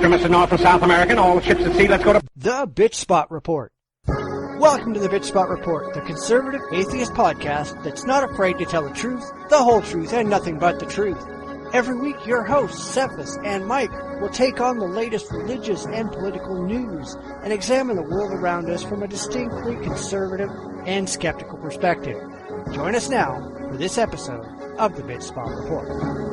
Mr. and Mrs. North and South American, all the ships at sea, let's go to... The Bitchspot Report. Welcome to the Bitchspot Report, the conservative atheist podcast that's not afraid to tell the truth, the whole truth, and nothing but the truth. Every week, your hosts, Cephas and Mike, will take on the latest religious and political news and examine the world around us from a distinctly conservative and skeptical perspective. Join us now for this episode of the Bitchspot Report.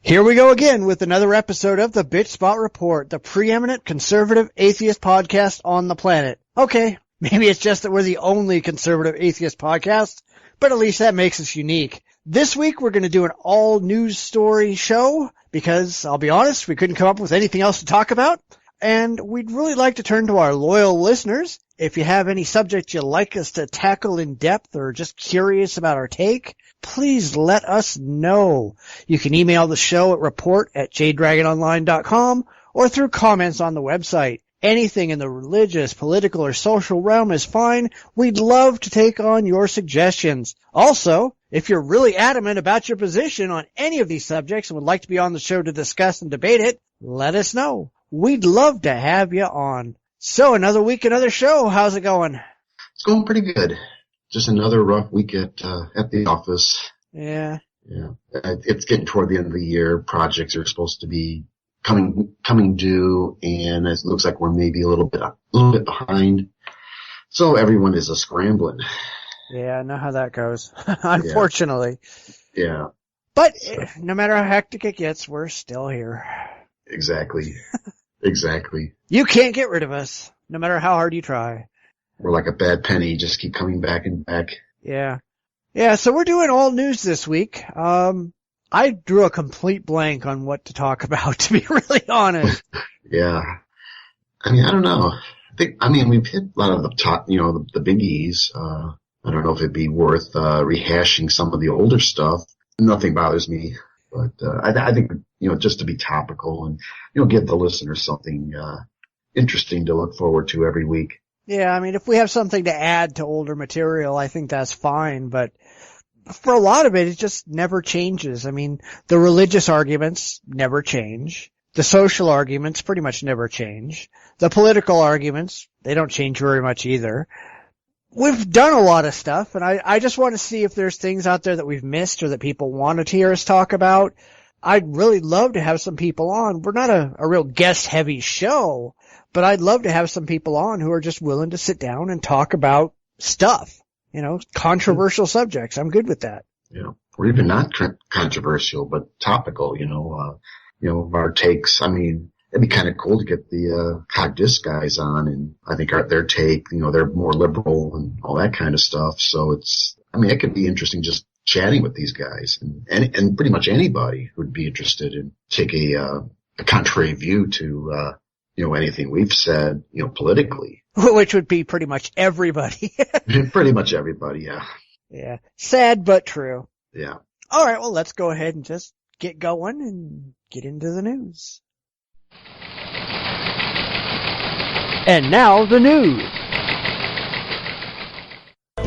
Here we go again with another episode of the Bitchspot Report, the preeminent conservative atheist podcast on the planet. Okay, maybe it's just that we're the only conservative atheist podcast, but at least that makes us unique. This week we're going to do an all-news story show because, I'll be honest, we couldn't come up with anything else to talk about. And we'd really like to turn to our loyal listeners. If you have any subject you'd like us to tackle in depth or just curious about our take, please let us know. You can email the show at report@jdragononline.com or through comments on the website. Anything in the religious, political, or social realm is fine. We'd love to take on your suggestions. Also, if you're really adamant about your position on any of these subjects and would like to be on the show to discuss and debate it, let us know. We'd love to have you on. So, another week, another show. How's it going? It's going pretty good. Just another rough week at the office. Yeah. Yeah. It's getting toward the end of the year. Projects are supposed to be coming due, and it looks like we're maybe a little bit behind. So everyone is scrambling. Yeah, I know how that goes. Unfortunately. Yeah. But no matter how hectic it gets, we're still here. Exactly. Exactly. You can't get rid of us, no matter how hard you try. We're like a bad penny, just keep coming back and back. Yeah. Yeah, so we're doing all news this week. I drew a complete blank on what to talk about, to be really honest. Yeah. I mean, I don't know. We've hit a lot of the top, the biggies. I don't know if it'd be worth rehashing some of the older stuff. Nothing bothers me, but I think, just to be topical and, give the listeners something interesting to look forward to every week. Yeah, I mean, if we have something to add to older material, I think that's fine, but for a lot of it just never changes. I mean, the religious arguments never change. The social arguments pretty much never change. The political arguments, they don't change very much either. We've done a lot of stuff, and I just want to see if there's things out there that we've missed or that people wanted to hear us talk about. I'd really love to have some people on. We're not a real guest-heavy show, but I'd love to have some people on who are just willing to sit down and talk about stuff. Controversial subjects. I'm good with that. Yeah. Or even not controversial, but topical, our takes. I mean, it'd be kind of cool to get the hot disc guys on, and I think their take, they're more liberal and all that kind of stuff. So it could be interesting just chatting with these guys, and pretty much anybody who'd be interested in taking a contrary view to anything we've said, politically. Which would be pretty much everybody. Pretty much everybody, yeah. Yeah. Sad but true. Yeah. All right, well, let's go ahead and just get going and get into the news. And now the news.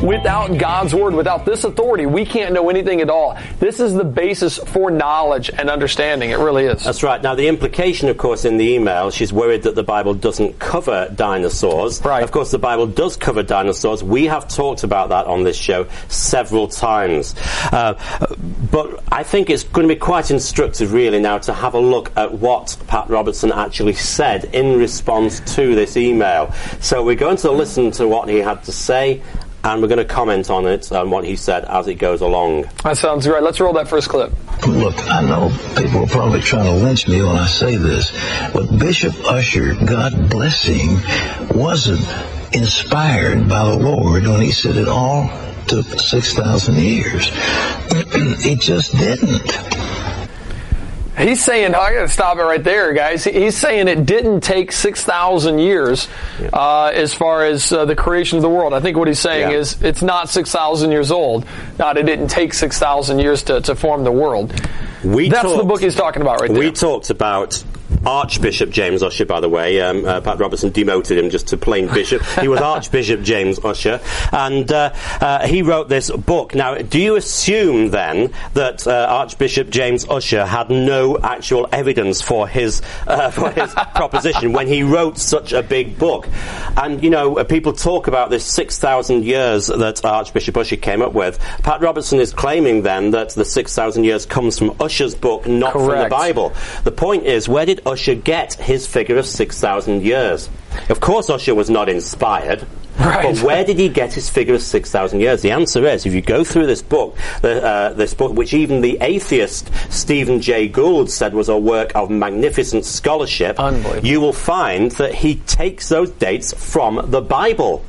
Without God's Word, without this authority, we can't know anything at all. This is the basis for knowledge and understanding. It really is. That's right. Now, the implication, of course, in the email, she's worried that the Bible doesn't cover dinosaurs. Right. Of course, the Bible does cover dinosaurs. We have talked about that on this show several times. But I think it's going to be quite instructive, really, now to have a look at what Pat Robertson actually said in response to this email. So we're going to listen to what he had to say, and we're going to comment on it, on what he said as it goes along. That sounds great. Let's roll that first clip. Look, I know people are probably trying to lynch me when I say this, but Bishop Usher, God bless him, wasn't inspired by the Lord when he said it all took 6,000 years. He just didn't. He's saying, I got to stop it right there, guys. He's saying it didn't take 6,000 years as far as the creation of the world. I think what he's saying is it's not 6,000 years old. Not it didn't take 6,000 years to form the world. That's the book he's talking about right there. We talked about Archbishop James Ussher, by the way. Pat Robertson demoted him just to plain bishop. He was Archbishop James Ussher, and he wrote this book. Now, do you assume then that Archbishop James Ussher had no actual evidence for his proposition when he wrote such a big book? And people talk about this 6,000 years that Archbishop Ussher came up with. Pat Robertson is claiming then that the 6,000 years comes from Ussher's book, not from the Bible. The point is, where did Ussher get his figure of 6,000 years? Of course, Ussher was not inspired. Right. But where did he get his figure of 6,000 years? The answer is, if you go through this book, which even the atheist Stephen Jay Gould said was a work of magnificent scholarship, you will find that he takes those dates from the Bible.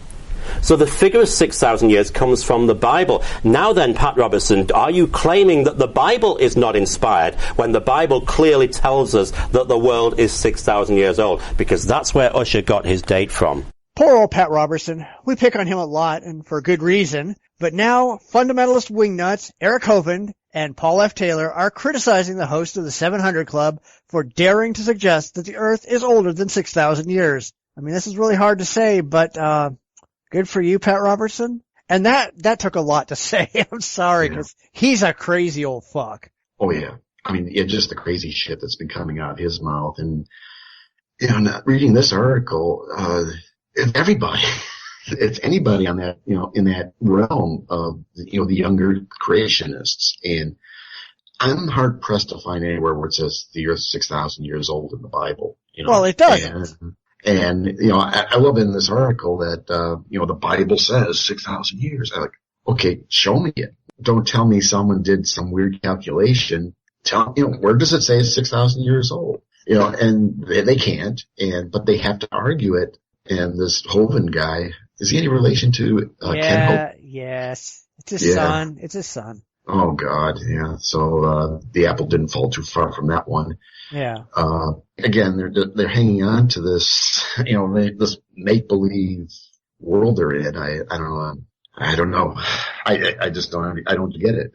So the figure of 6,000 years comes from the Bible. Now then, Pat Robertson, are you claiming that the Bible is not inspired when the Bible clearly tells us that the world is 6,000 years old? Because that's where Ussher got his date from. Poor old Pat Robertson. We pick on him a lot, and for good reason. But now, fundamentalist wingnuts Eric Hovind and Paul F. Taylor are criticizing the host of the 700 Club for daring to suggest that the Earth is older than 6,000 years. I mean, this is really hard to say, but good for you, Pat Robertson. And that took a lot to say. I'm sorry, because he's a crazy old fuck. Oh, yeah. I mean, it's just the crazy shit that's been coming out of his mouth. And, reading this article, it's anybody on that, in that realm of, the younger creationists. And I'm hard pressed to find anywhere where it says the Earth's 6,000 years old in the Bible. Well, it doesn't. And I love in this article that, the Bible says 6,000 years. I'm like, okay, show me it. Don't tell me someone did some weird calculation. Where does it say it's 6,000 years old? And they can't, but they have to argue it. And this Hovind guy, is he any relation to Ken Hovind? Yes. It's his son. It's his son. Oh, God, yeah. So the apple didn't fall too far from that one. Yeah. Again, they're hanging on to this, this make-believe world they're in. I don't know. I just don't get it.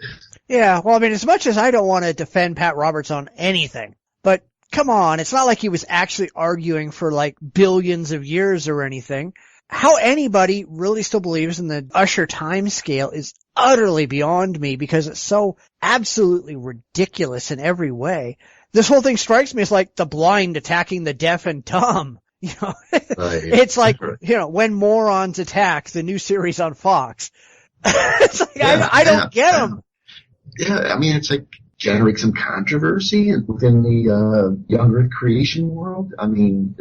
Yeah, well, I mean, as much as I don't want to defend Pat Roberts on anything, but come on, it's not like he was actually arguing for like billions of years or anything. How anybody really still believes in the Ussher time scale is utterly beyond me because it's so absolutely ridiculous in every way. This whole thing strikes me as like the blind attacking the deaf and dumb. It's like, when morons attack, the new series on Fox. It's like, I don't get them. Yeah, I mean, it's like generate some controversy within the younger creation world. I mean,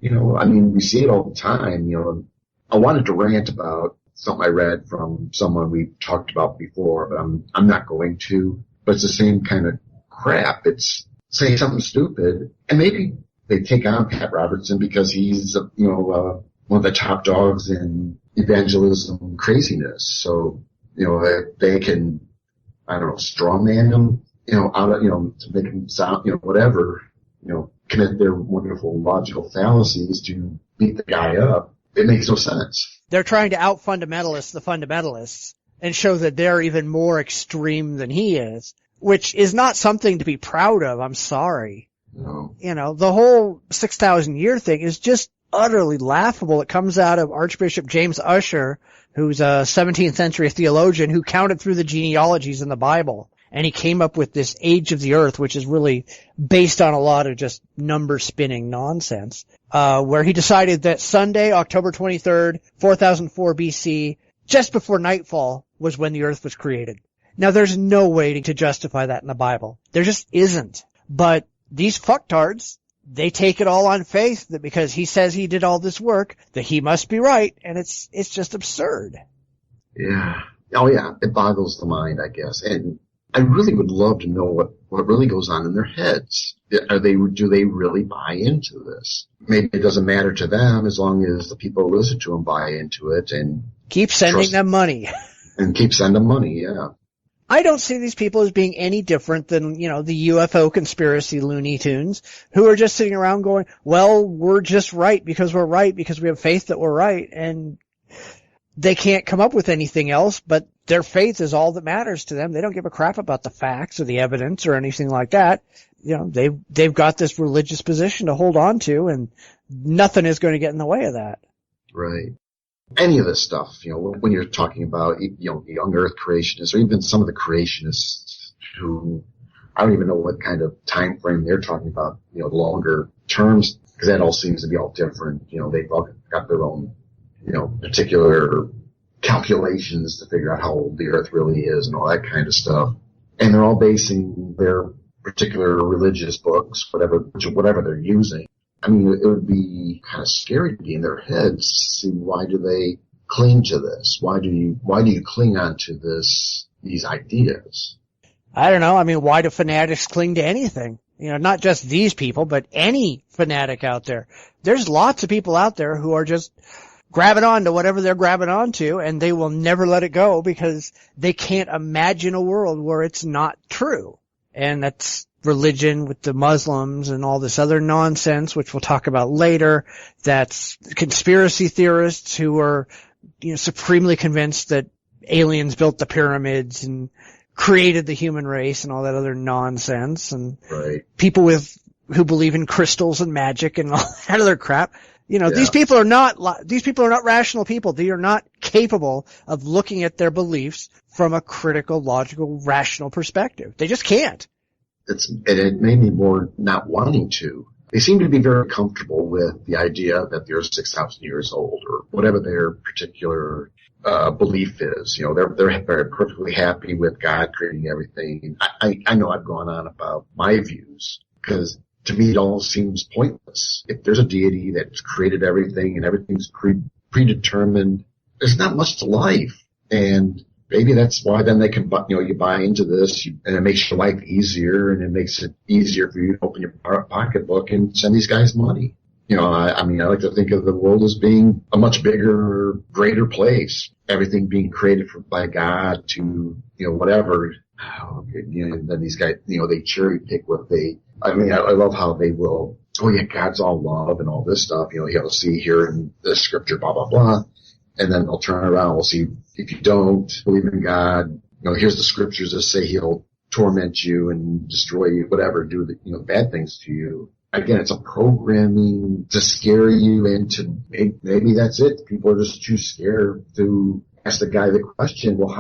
we see it all the time. I wanted to rant about something I read from someone we talked about before, but I'm not going to. But it's the same kind of crap. It's saying something stupid, and maybe they take on Pat Robertson because he's, one of the top dogs in evangelism craziness. So, they can, strawman him, to make him sound, whatever, commit their wonderful logical fallacies to beat the guy up. It makes no sense. They're trying to out the fundamentalists and show that they're even more extreme than he is, which is not something to be proud of. I'm sorry. No. The whole 6,000 year thing is just utterly laughable. It comes out of Archbishop James Ussher, who's a 17th century theologian who counted through the genealogies in the Bible. And he came up with this age of the earth, which is really based on a lot of just number spinning nonsense, where he decided that Sunday, October 23rd, 4004 BC, just before nightfall, was when the earth was created. Now, there's no way to justify that in the Bible. There just isn't. But these fucktards, they take it all on faith that because he says he did all this work, that he must be right, and it's just absurd. Yeah. Oh, yeah. It boggles the mind, I guess. And I really would love to know what really goes on in their heads. Do they really buy into this? Maybe it doesn't matter to them as long as the people who listen to them buy into it and keep sending them money. And keep sending money, yeah. I don't see these people as being any different than, the UFO conspiracy Looney Tunes who are just sitting around going, well, we're just right because we're right because we have faith that we're right. And they can't come up with anything else, but their faith is all that matters to them. They don't give a crap about the facts or the evidence or anything like that. You know, they've got this religious position to hold on to, and nothing is going to get in the way of that. Right. Any of this stuff, you know, when you're talking about, you know, the young earth creationists or even some of the creationists who, I don't even know what kind of time frame they're talking about, you know, longer terms, because that all seems to be all different. You know, they've all got their own, you know, particular calculations to figure out how old the earth really is and all that kind of stuff. And they're all basing their particular religious books, whatever they're using. I mean, it would be kind of scary to be in their heads to see why do they cling to this? Why do you cling on to these ideas? I don't know. I mean, why do fanatics cling to anything? You know, not just these people, but any fanatic out there. There's lots of people out there who are just grabbing on to whatever they're grabbing on to, and they will never let it go because they can't imagine a world where it's not true. And that's religion with the Muslims and all this other nonsense, which we'll talk about later. That's conspiracy theorists who are, you know, supremely convinced that aliens built the pyramids and created the human race and all that other nonsense. And right. People who believe in crystals and magic and all that other crap. You know, these people are not rational people. They are not capable of looking at their beliefs from a critical, logical, rational perspective. They just can't. It made me more not wanting to. They seem to be very comfortable with the idea that they're 6,000 years old or whatever their particular belief is. You know, they're very perfectly happy with God creating everything. I know I've gone on about my views because to me it all seems pointless. If there's a deity that's created everything and everything's predetermined, there's not much to life. And maybe that's why then they can, you know, you buy into this and it makes your life easier and it makes it easier for you to open your pocketbook and send these guys money. You know, I mean, I like to think of the world as being a much bigger, greater place. Everything being created by God to, you know, whatever. You know, and then these guys, you know, they cherry pick what I love how they will, oh yeah, God's all love and all this stuff. You know, you'll see here in the scripture, blah, blah, blah. And then they'll turn around. We'll see if you don't believe in God, you know, here's the scriptures that say he'll torment you and destroy you, whatever, do the, you know, bad things to you. Again, it's a programming to scare you into, maybe that's it. People are just too scared to ask the guy the question, well,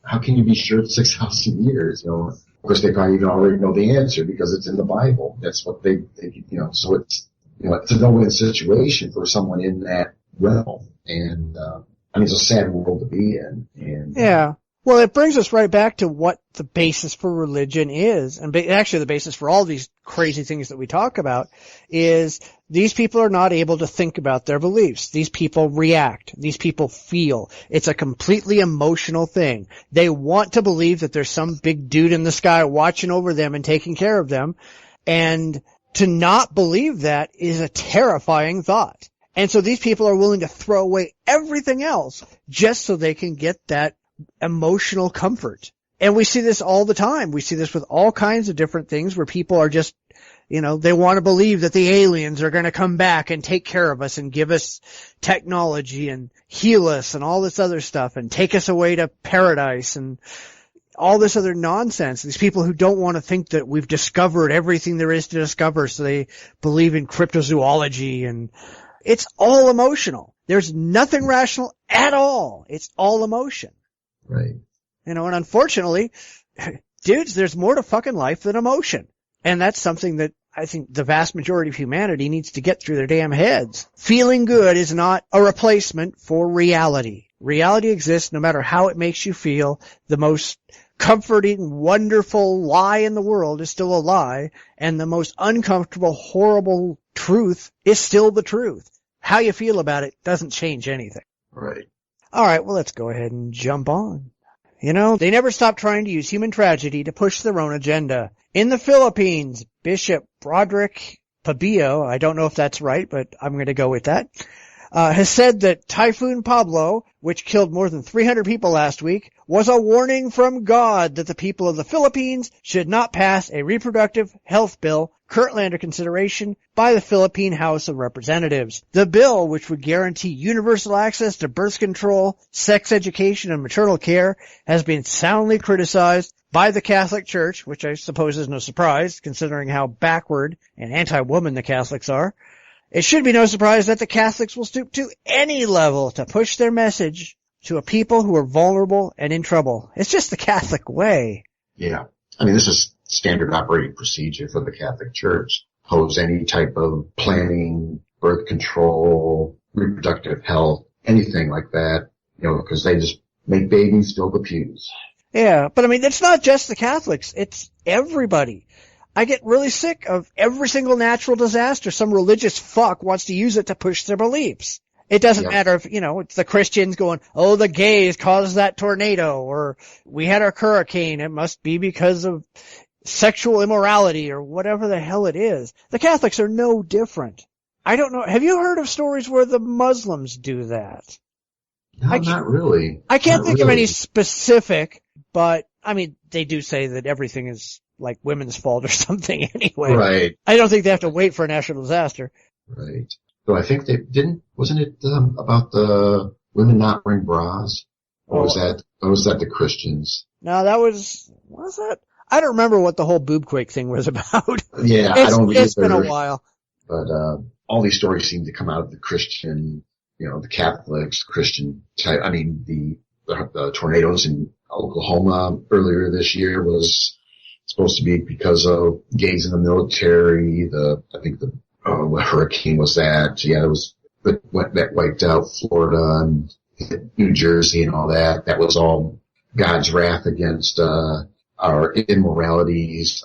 how can you be sure it's 6,000 years? You know, of course they probably even already know the answer because it's in the Bible. That's what they you know, so it's, you know, it's a no-win situation for someone in that realm. And, I mean, it's a sad world to be in. And, yeah. Well, it brings us right back to what the basis for religion is. And actually the basis for all these crazy things that we talk about is these people are not able to think about their beliefs. These people react. These people feel. It's a completely emotional thing. They want to believe that there's some big dude in the sky watching over them and taking care of them. And to not believe that is a terrifying thought. And so these people are willing to throw away everything else just so they can get that emotional comfort. And we see this all the time. We see this with all kinds of different things where people are just, you know, they want to believe that the aliens are going to come back and take care of us and give us technology and heal us and all this other stuff and take us away to paradise and all this other nonsense. These people who don't want to think that we've discovered everything there is to discover, so they believe in cryptozoology, and it's all emotional. There's nothing rational at all. It's all emotion. Right. You know, and unfortunately, dudes, there's more to fucking life than emotion. And that's something that I think the vast majority of humanity needs to get through their damn heads. Feeling good is not a replacement for reality. Reality exists no matter how it makes you feel. The most comforting, wonderful lie in the world is still a lie, and the most uncomfortable, horrible truth is still the truth. How you feel about it doesn't change anything. Right. All right, well, let's go ahead and jump on. You know, they never stop trying to use human tragedy to push their own agenda. In the Philippines, Bishop Broderick Pabio, I don't know if that's right, but I'm going to go with that, has said that Typhoon Pablo, which killed more than 300 people last week, was a warning from God that the people of the Philippines should not pass a reproductive health bill currently under consideration by the Philippine House of Representatives. The bill, which would guarantee universal access to birth control, sex education, and maternal care, has been soundly criticized by the Catholic Church, which I suppose is no surprise, considering how backward and anti-woman the Catholics are. It should be no surprise that the Catholics will stoop to any level to push their message to a people who are vulnerable and in trouble. It's just the Catholic way. Yeah. I mean, this is standard operating procedure for the Catholic Church. Oppose any type of planning, birth control, reproductive health, anything like that, because they just make babies fill the pews. Yeah, but I mean, it's not just the Catholics. It's everybody. I get really sick of every single natural disaster. Some religious fuck wants to use it to push their beliefs. It doesn't matter if, it's the Christians going, oh, the gays caused that tornado, or we had a hurricane. It must be because of sexual immorality, or whatever the hell it is. The Catholics are no different. I don't know. Have you heard of stories where the Muslims do that? No, not really. I can't think of any specific, but, I mean, they do say that everything is like women's fault or something anyway. Right. I don't think they have to wait for a national disaster. Right. So I think they wasn't it about the women not wearing bras? Or was that the Christians? No, that was that? I don't remember what the whole boobquake thing was about. Yeah, I don't either. It's been a while. But, all these stories seem to come out of the Christian, the Catholics, Christian type. I mean, the tornadoes in Oklahoma earlier this year was supposed to be because of gays in the military. I think what hurricane was that? Yeah, that wiped out Florida and New Jersey and all that. That was all God's wrath against, our immoralities,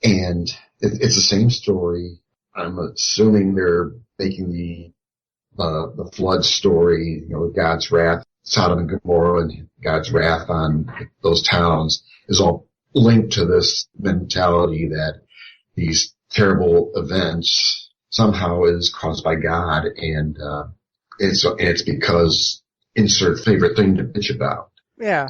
and it's the same story. I'm assuming they're making the flood story, God's wrath, Sodom and Gomorrah and God's wrath on those towns is all linked to this mentality that these terrible events somehow is caused by God, and it's because insert favorite thing to bitch about. Yeah.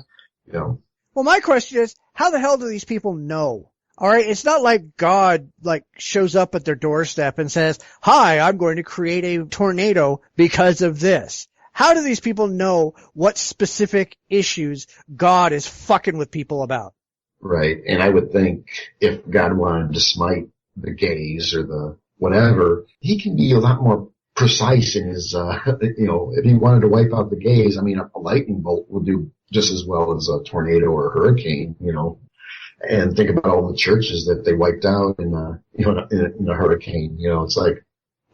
Well, my question is, how the hell do these people know? All right, it's not like God shows up at their doorstep and says, "Hi, I'm going to create a tornado because of this." How do these people know what specific issues God is fucking with people about? Right, and I would think if God wanted to smite the gays or the whatever, he can be a lot more precise in his, if he wanted to wipe out the gays, I mean, a lightning bolt would do just as well as a tornado or a hurricane, and think about all the churches that they wiped out in a hurricane. It's like,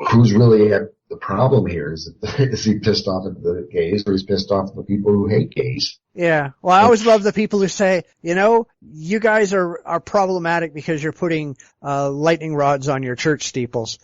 who's really at the problem here? Is he pissed off at the gays, or he's pissed off at the people who hate gays? Yeah. Well, I always love the people who say, you guys are problematic because you're putting lightning rods on your church steeples.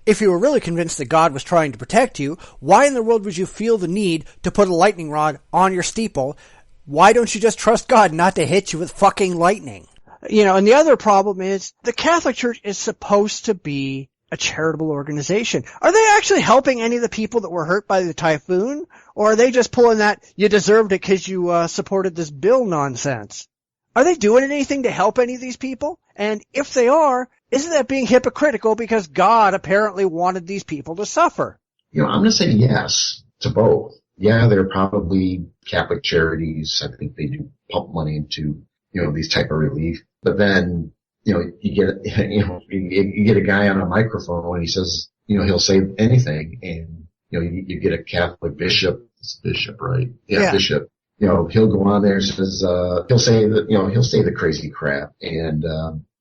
If you were really convinced that God was trying to protect you, why in the world would you feel the need to put a lightning rod on your steeple? Why don't you just trust God not to hit you with fucking lightning? And the other problem is the Catholic Church is supposed to be a charitable organization. Are they actually helping any of the people that were hurt by the typhoon? Or are they just pulling that, you deserved it because you supported this bill nonsense? Are they doing anything to help any of these people? And if they are, isn't that being hypocritical because God apparently wanted these people to suffer? I'm going to say yes to both. Yeah, they're probably Catholic charities. I think they do pump money into, these type of relief. But then, you get a guy on a microphone and he says, he'll say anything, and, you get a Catholic bishop. It's bishop, right? Yeah, bishop. He'll go on there and says, he'll say the crazy crap. And,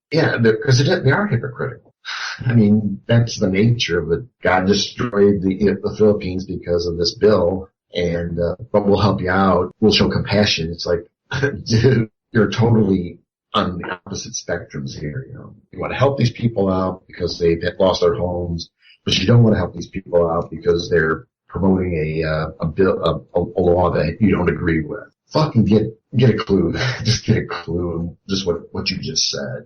because they are hypocritical. I mean, that's the nature of it. God destroyed the Philippines because of this bill, and, but we'll help you out. We'll show compassion. It's like, dude, you're totally on the opposite spectrums here. You want to help these people out because they've lost their homes, but you don't want to help these people out because they're promoting a bill, a law that you don't agree with. Fucking get a clue. Just get a clue. Just what you just said,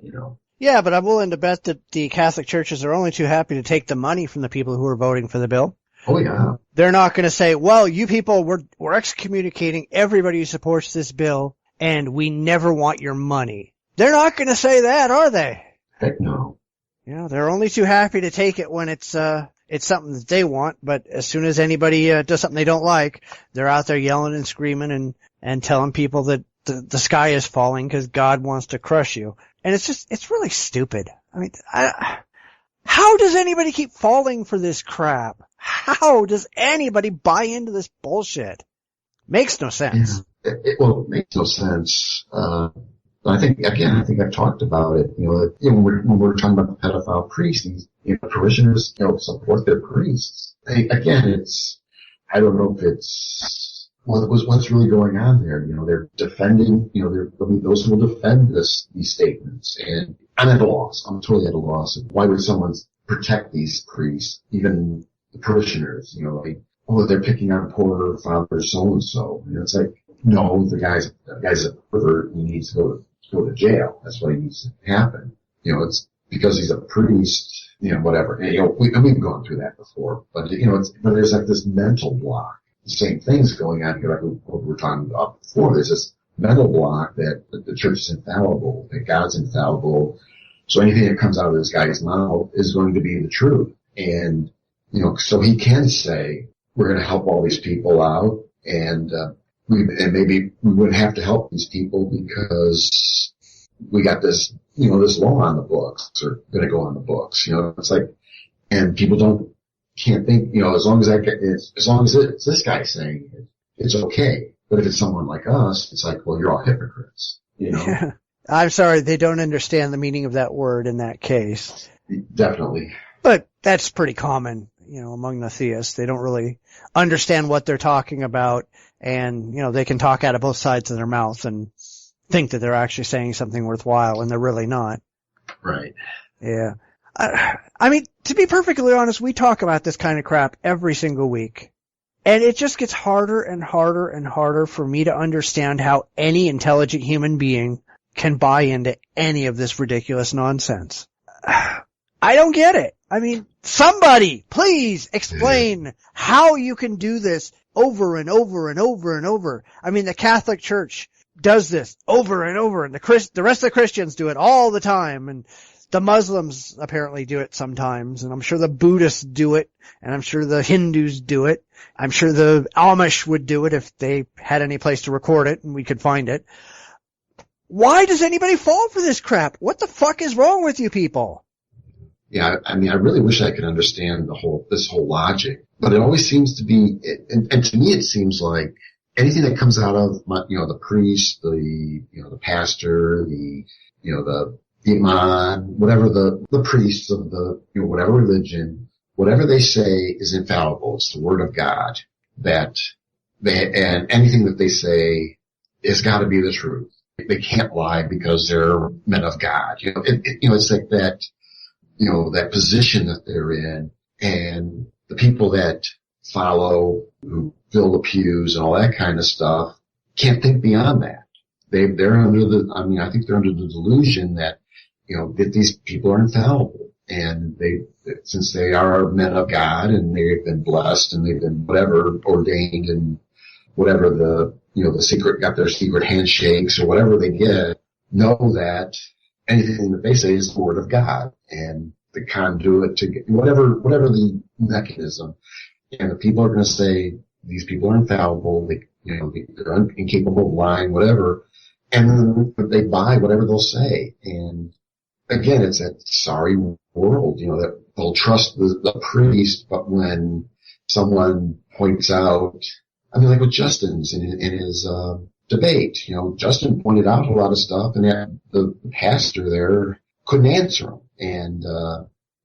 Yeah, but I'm willing to bet that the Catholic churches are only too happy to take the money from the people who are voting for the bill. Oh yeah. They're not going to say, well, you people, we're excommunicating everybody who supports this bill, and we never want your money. They're not going to say that, are they? Heck no. You know, they're only too happy to take it when it's something that they want, but as soon as anybody does something they don't like, they're out there yelling and screaming and telling people that the sky is falling because God wants to crush you. And it's really stupid. I mean, how does anybody keep falling for this crap? How does anybody buy into this bullshit? Makes no sense. Yeah. It makes no sense. I think I've talked about it. When we're talking about the pedophile priests, parishioners, support their priests. I don't know if it's what's really going on there. They're defending. Those who will defend these statements, and I'm at a loss. I'm totally at a loss. Why would someone protect these priests, even the parishioners? They're picking on poor Father so and so. It's like, no, the guy's a pervert. He needs to go to jail. That's what needs to happen. It's because he's a priest, whatever. And, we've gone through that before, but but there's like this mental block. The same thing's going on here, like what we were talking about before. There's this mental block that the church is infallible, that God's infallible. So anything that comes out of this guy's mouth is going to be the truth. And, so he can say, we're going to help all these people out, and maybe we wouldn't have to help these people because we got this, this law on the books, or going to go on the books. It's like, and people can't think, as long as it's this guy saying it, it's okay. But if it's someone like us, it's like, well, you're all hypocrites, Yeah. I'm sorry, they don't understand the meaning of that word in that case. Definitely. But that's pretty common, among the theists. They don't really understand what they're talking about, and, they can talk out of both sides of their mouth and think that they're actually saying something worthwhile, and they're really not. Right. Yeah. I mean, to be perfectly honest, we talk about this kind of crap every single week. And it just gets harder and harder and harder for me to understand how any intelligent human being can buy into any of this ridiculous nonsense. I don't get it. I mean, somebody, please explain how you can do this over and over and over and over. I mean, the Catholic Church does this over and over, and the rest of the Christians do it all the time, and the Muslims apparently do it sometimes, and I'm sure the Buddhists do it, and I'm sure the Hindus do it. I'm sure the Amish would do it if they had any place to record it and we could find it. Why does anybody fall for this crap? What the fuck is wrong with you people? Yeah, I mean, I really wish I could understand this whole logic, but it always seems to be, and to me it seems like anything that comes out of the priest, the pastor, the imam, whatever the priests of the, whatever religion, whatever they say is infallible. It's the word of God, and anything that they say has got to be the truth. They can't lie because they're men of God. It's like that, that position that they're in, and the people that follow, who fill the pews and all that kind of stuff, can't think beyond that. They're under I think they're under the delusion that, that these people are infallible, and since they are men of God and they've been blessed and they've been whatever ordained and whatever the secret, got their secret handshakes or whatever they get, know that anything that they say is the word of God, and the conduit to get whatever the mechanism. And the people are going to say these people are infallible, they're incapable of lying, whatever, and they buy whatever they'll say. And again, it's that sorry world, that they'll trust the priest, but when someone points out, I mean, like with Justin's in his debate, Justin pointed out a lot of stuff, and the pastor there couldn't answer him. And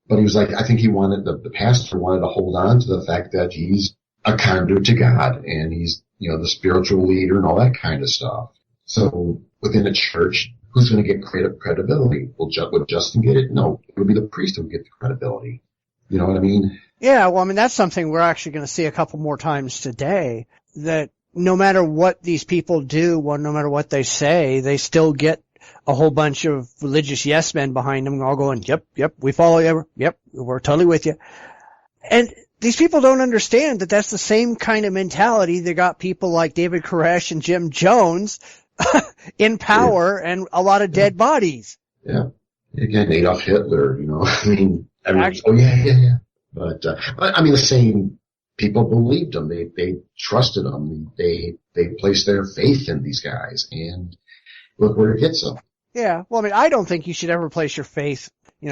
but he was like, I think the pastor wanted to hold on to the fact that he's a conduit to God, and he's the spiritual leader and all that kind of stuff. So within a church, who's going to get credibility? Would Justin get it? No, it would be the priest who would get the credibility. You know what I mean? Yeah, well, I mean, that's something we're actually going to see a couple more times today, that no matter what these people do, no matter what they say, they still get a whole bunch of religious yes men behind them all going, yep, we follow you, yep, we're totally with you. And these people don't understand that that's the same kind of mentality that got people like David Koresh and Jim Jones in power and a lot of dead bodies. Yeah. Again, Adolf Hitler, I mean, everyone's, yeah. But I mean, the same people believed them. They trusted them. They placed their faith in these guys, and look where it gets them. Yeah. Well, I mean, I don't think you should ever place your faith,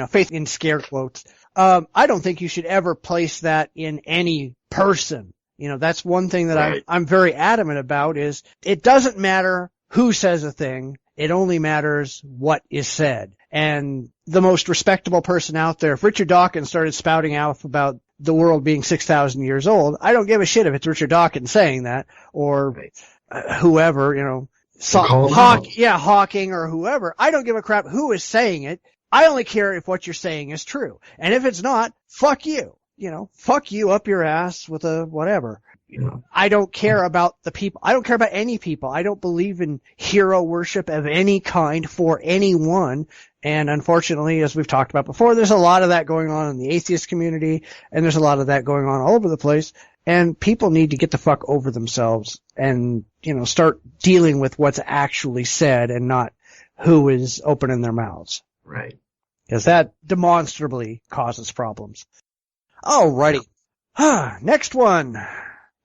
faith in scare quotes. I don't think you should ever place that in any person. That's one thing that I'm very adamant about is it doesn't matter who says a thing. It only matters what is said. And the most respectable person out there, if Richard Dawkins started spouting out about the world being 6,000 years old, I don't give a shit if it's Richard Dawkins saying that or whoever, Hawking or whoever. I don't give a crap who is saying it. I only care if what you're saying is true. And if it's not, fuck you. Fuck you up your ass with a whatever. I don't care about the people. I don't care about any people. I don't believe in hero worship of any kind for anyone. And unfortunately, as we've talked about before, there's a lot of that going on in the atheist community, and there's a lot of that going on all over the place. And people need to get the fuck over themselves and, start dealing with what's actually said and not who is opening their mouths. Right. Because that demonstrably causes problems. Alrighty. Next one.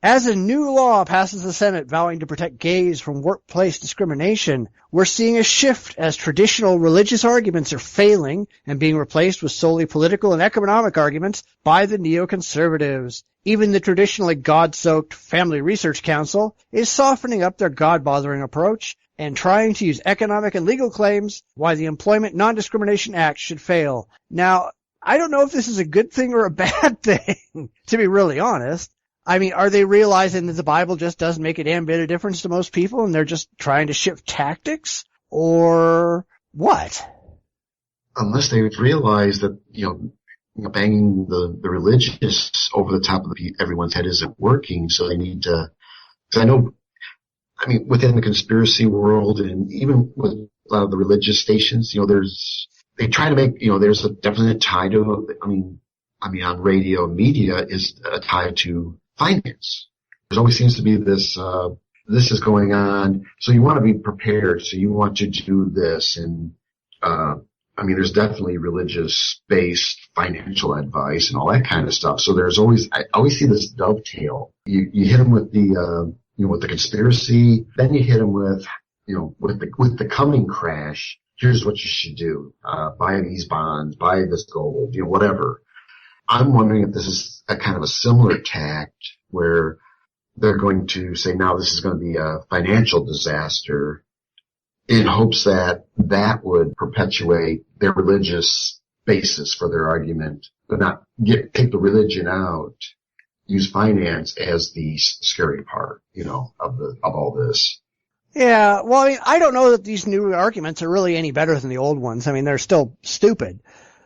As a new law passes the Senate vowing to protect gays from workplace discrimination, we're seeing a shift as traditional religious arguments are failing and being replaced with solely political and economic arguments by the neoconservatives. Even the traditionally God-soaked Family Research Council is softening up their God-bothering approach and trying to use economic and legal claims why the Employment Non-Discrimination Act should fail. Now, I don't know if this is a good thing or a bad thing, to be really honest. I mean, are they realizing that the Bible just doesn't make a damn bit of difference to most people and they're just trying to shift tactics? Or what? Unless they would realize that, banging the religious over the top of everyone's head isn't working, so they need to, because within the conspiracy world and even with a lot of the religious stations, they try to make, there's a definite tie to, on radio and media is a tie to finance. There always seems to be this is going on, so you want to be prepared, so you want to do this, and there's definitely religious-based financial advice and all that kind of stuff. So I always see this dovetail. You hit them with the with the conspiracy, then you hit them with with the coming crash. Here's what you should do: buy these bonds, buy this gold, whatever. I'm wondering if this is a kind of a similar tact where they're going to say, now this is going to be a financial disaster in hopes that would perpetuate their religious basis for their argument, but not take the religion out, use finance as the scary part, of all this. Yeah, well, I don't know that these new arguments are really any better than the old ones. They're still stupid.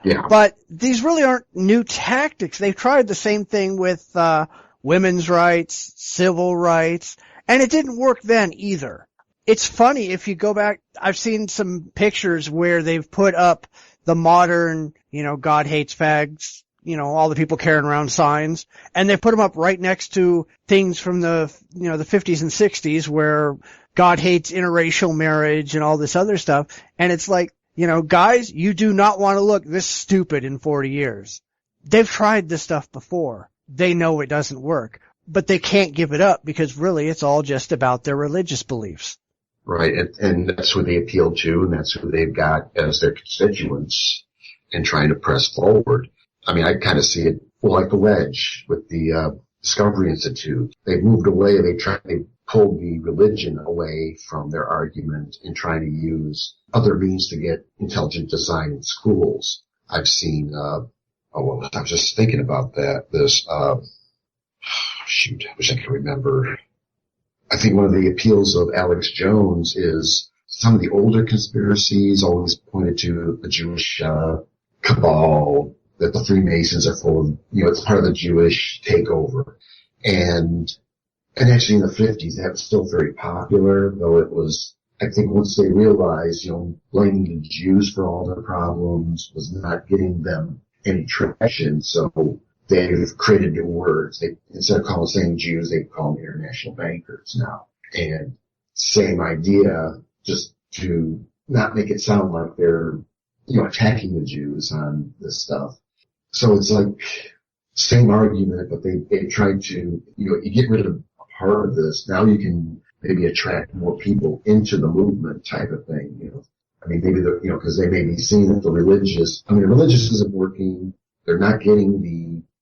Yeah. But these really aren't new tactics. They've tried the same thing with women's rights, civil rights, and it didn't work then either. It's funny, if you go back, I've seen some pictures where they've put up the modern, God hates fags, all the people carrying around signs, and they put them up right next to things from the 50s and 60s where God hates interracial marriage and all this other stuff, and it's like, guys, you do not want to look this stupid in 40 years. They've tried this stuff before. They know it doesn't work, but they can't give it up because really it's all just about their religious beliefs. Right, and that's who they appeal to, and that's who they've got as their constituents and trying to press forward. I kind of see it like the wedge with the Discovery Institute. They've moved away, they pulled the religion away from their argument and trying to use other means to get intelligent design in schools. I've seen, I was just thinking about that, I wish I could remember. I think one of the appeals of Alex Jones is some of the older conspiracies always pointed to the Jewish cabal, that the Freemasons are full of, it's part of the Jewish takeover. And actually in the 50s, that was still very popular, though it was, I think once they realized, blaming the Jews for all their problems was not getting them any traction. So they've created new words. Instead of saying Jews, they call them international bankers now. And same idea, just to not make it sound like they're, attacking the Jews on this stuff. So it's like same argument, but they tried to, you get rid of part of this. Now you can maybe attract more people into the movement type of thing, I mean, maybe because they may be seeing that the religious isn't working. They're not getting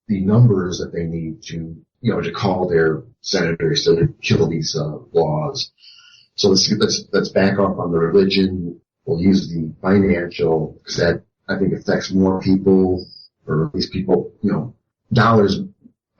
the numbers that they need to, to call their senators to kill these laws. So let's back off on the religion. We'll use the financial, because that, I think, affects more people, or these people, dollars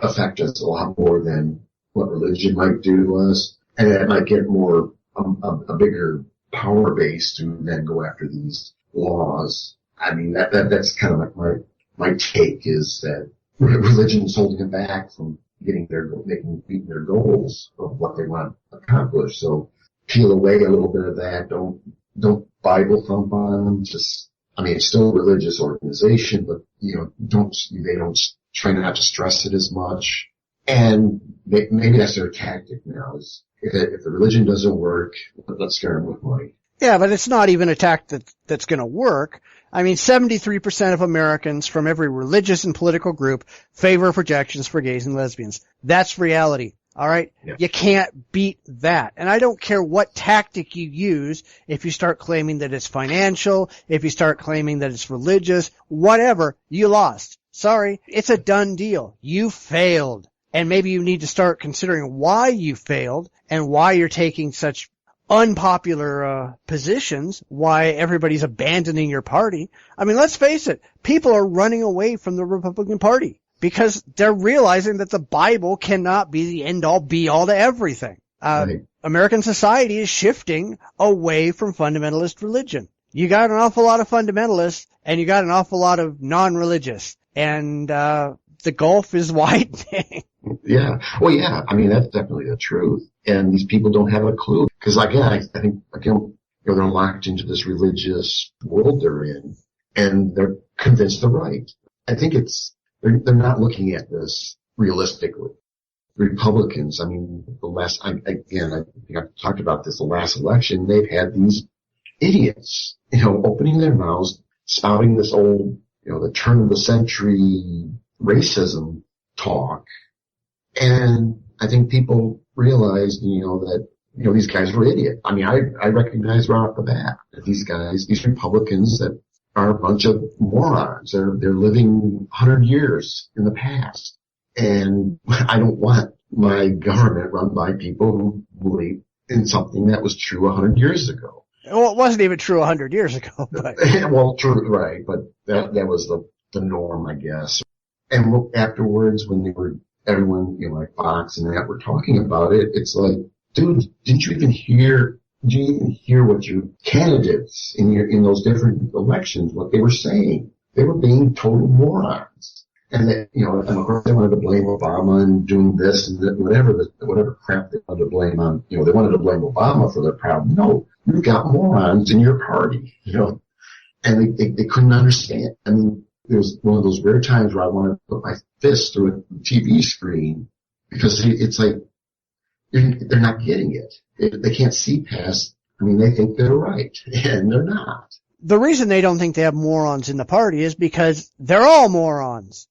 affect us a lot more than what religion might do to us. And it might get more, a bigger power base to then go after these laws. I mean, that's kind of like my take is that religion is holding them back from meeting their goals of what they want to accomplish. So peel away a little bit of that. Don't Bible thump on them. It's still a religious organization, but, they don't try not to stress it as much. And maybe that's their tactic now is if the religion doesn't work, let's scare them with money. Yeah, but it's not even a tactic that's going to work. 73% of Americans from every religious and political group favor protections for gays and lesbians. That's reality. All right? Yeah. You can't beat that. And I don't care what tactic you use, if you start claiming that it's financial, if you start claiming that it's religious, whatever, you lost. Sorry. It's a done deal. You failed. And maybe you need to start considering why you failed and why you're taking such unpopular positions, why everybody's abandoning your party. Let's face it, people are running away from the Republican Party because they're realizing that the Bible cannot be the end-all, be-all to everything. Right. American society is shifting away from fundamentalist religion. You got an awful lot of fundamentalists, and you got an awful lot of non-religious, and the gulf is widening. Yeah. Well, yeah. That's definitely the truth. And these people don't have a clue. Because again, I think, they're locked into this religious world they're in. And they're convinced they're right. I think they're not looking at this realistically. Republicans, I think I've talked about this the last election, they've had these idiots, opening their mouths, spouting this old, the turn of the century racism talk. And I think people realized, that, these guys were idiots. I recognize right off the bat that these Republicans that are a bunch of morons. They're living 100 years in the past. And I don't want my government run by people who believe in something that was true 100 years ago. Well, it wasn't even true 100 years ago, but. Well, true, right. But that was the norm, I guess. And afterwards, when everyone, like Fox and that were talking about it, it's like, dude, didn't you even hear what your candidates in those different elections, what they were saying? They were being total morons. And that, and of course they wanted to blame Obama and doing this and that, whatever crap they wanted to blame on, they wanted to blame Obama for their problem. No, you've got morons in your party, and they couldn't understand. There was one of those rare times where I wanted to put my fist through a TV screen because it's like they're not getting it. They can't see past. They think they're right, and they're not. The reason they don't think they have morons in the party is because they're all morons.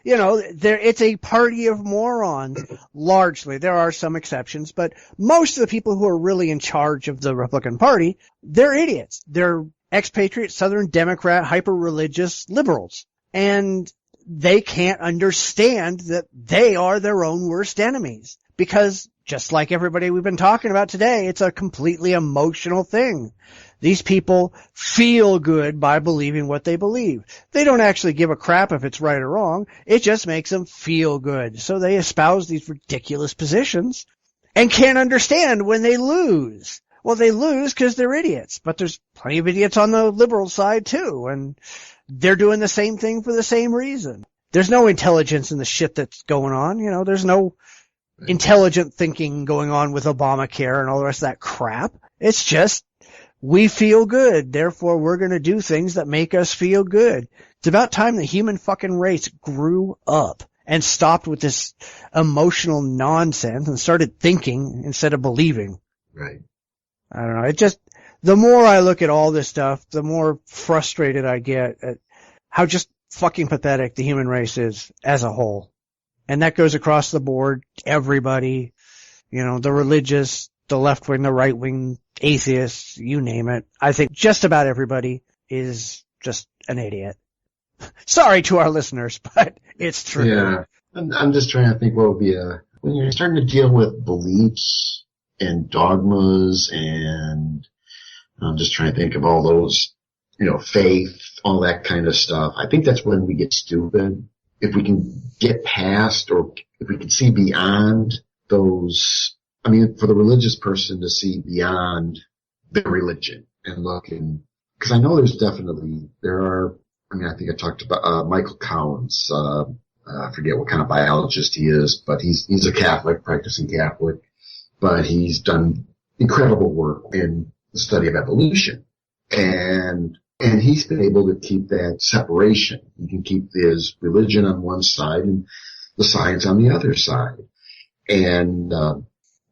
It's a party of morons, largely. There are some exceptions, but most of the people who are really in charge of the Republican Party, they're idiots. They're expatriate Southern Democrat, hyper-religious liberals. And they can't understand that they are their own worst enemies. Because, just like everybody we've been talking about today, it's a completely emotional thing. These people feel good by believing what they believe. They don't actually give a crap if it's right or wrong. It just makes them feel good. So they espouse these ridiculous positions and can't understand when they lose. Well, they lose because they're idiots, but there's plenty of idiots on the liberal side too, and they're doing the same thing for the same reason. There's no intelligence in the shit that's going on. There's no intelligent thinking going on with Obamacare and all the rest of that crap. It's just we feel good, therefore we're going to do things that make us feel good. It's about time the human fucking race grew up and stopped with this emotional nonsense and started thinking instead of believing. Right. I don't know. It just, the more I look at all this stuff, the more frustrated I get at how just fucking pathetic the human race is as a whole. And that goes across the board. Everybody, the religious, the left wing, the right wing, atheists, you name it. I think just about everybody is just an idiot. Sorry to our listeners, but it's true. Yeah. I'm just trying to think what would be when you're starting to deal with beliefs and dogmas, and I'm just trying to think of all those, faith, all that kind of stuff. I think that's when we get stupid. If we can get past, or if we can see beyond those, for the religious person to see beyond their religion and look, and because I know I think I talked about Michael Collins. I forget what kind of biologist he is, but he's a Catholic, practicing Catholic, but he's done incredible work in the study of evolution, and he's been able to keep that separation. He can keep his religion on one side and the science on the other side. And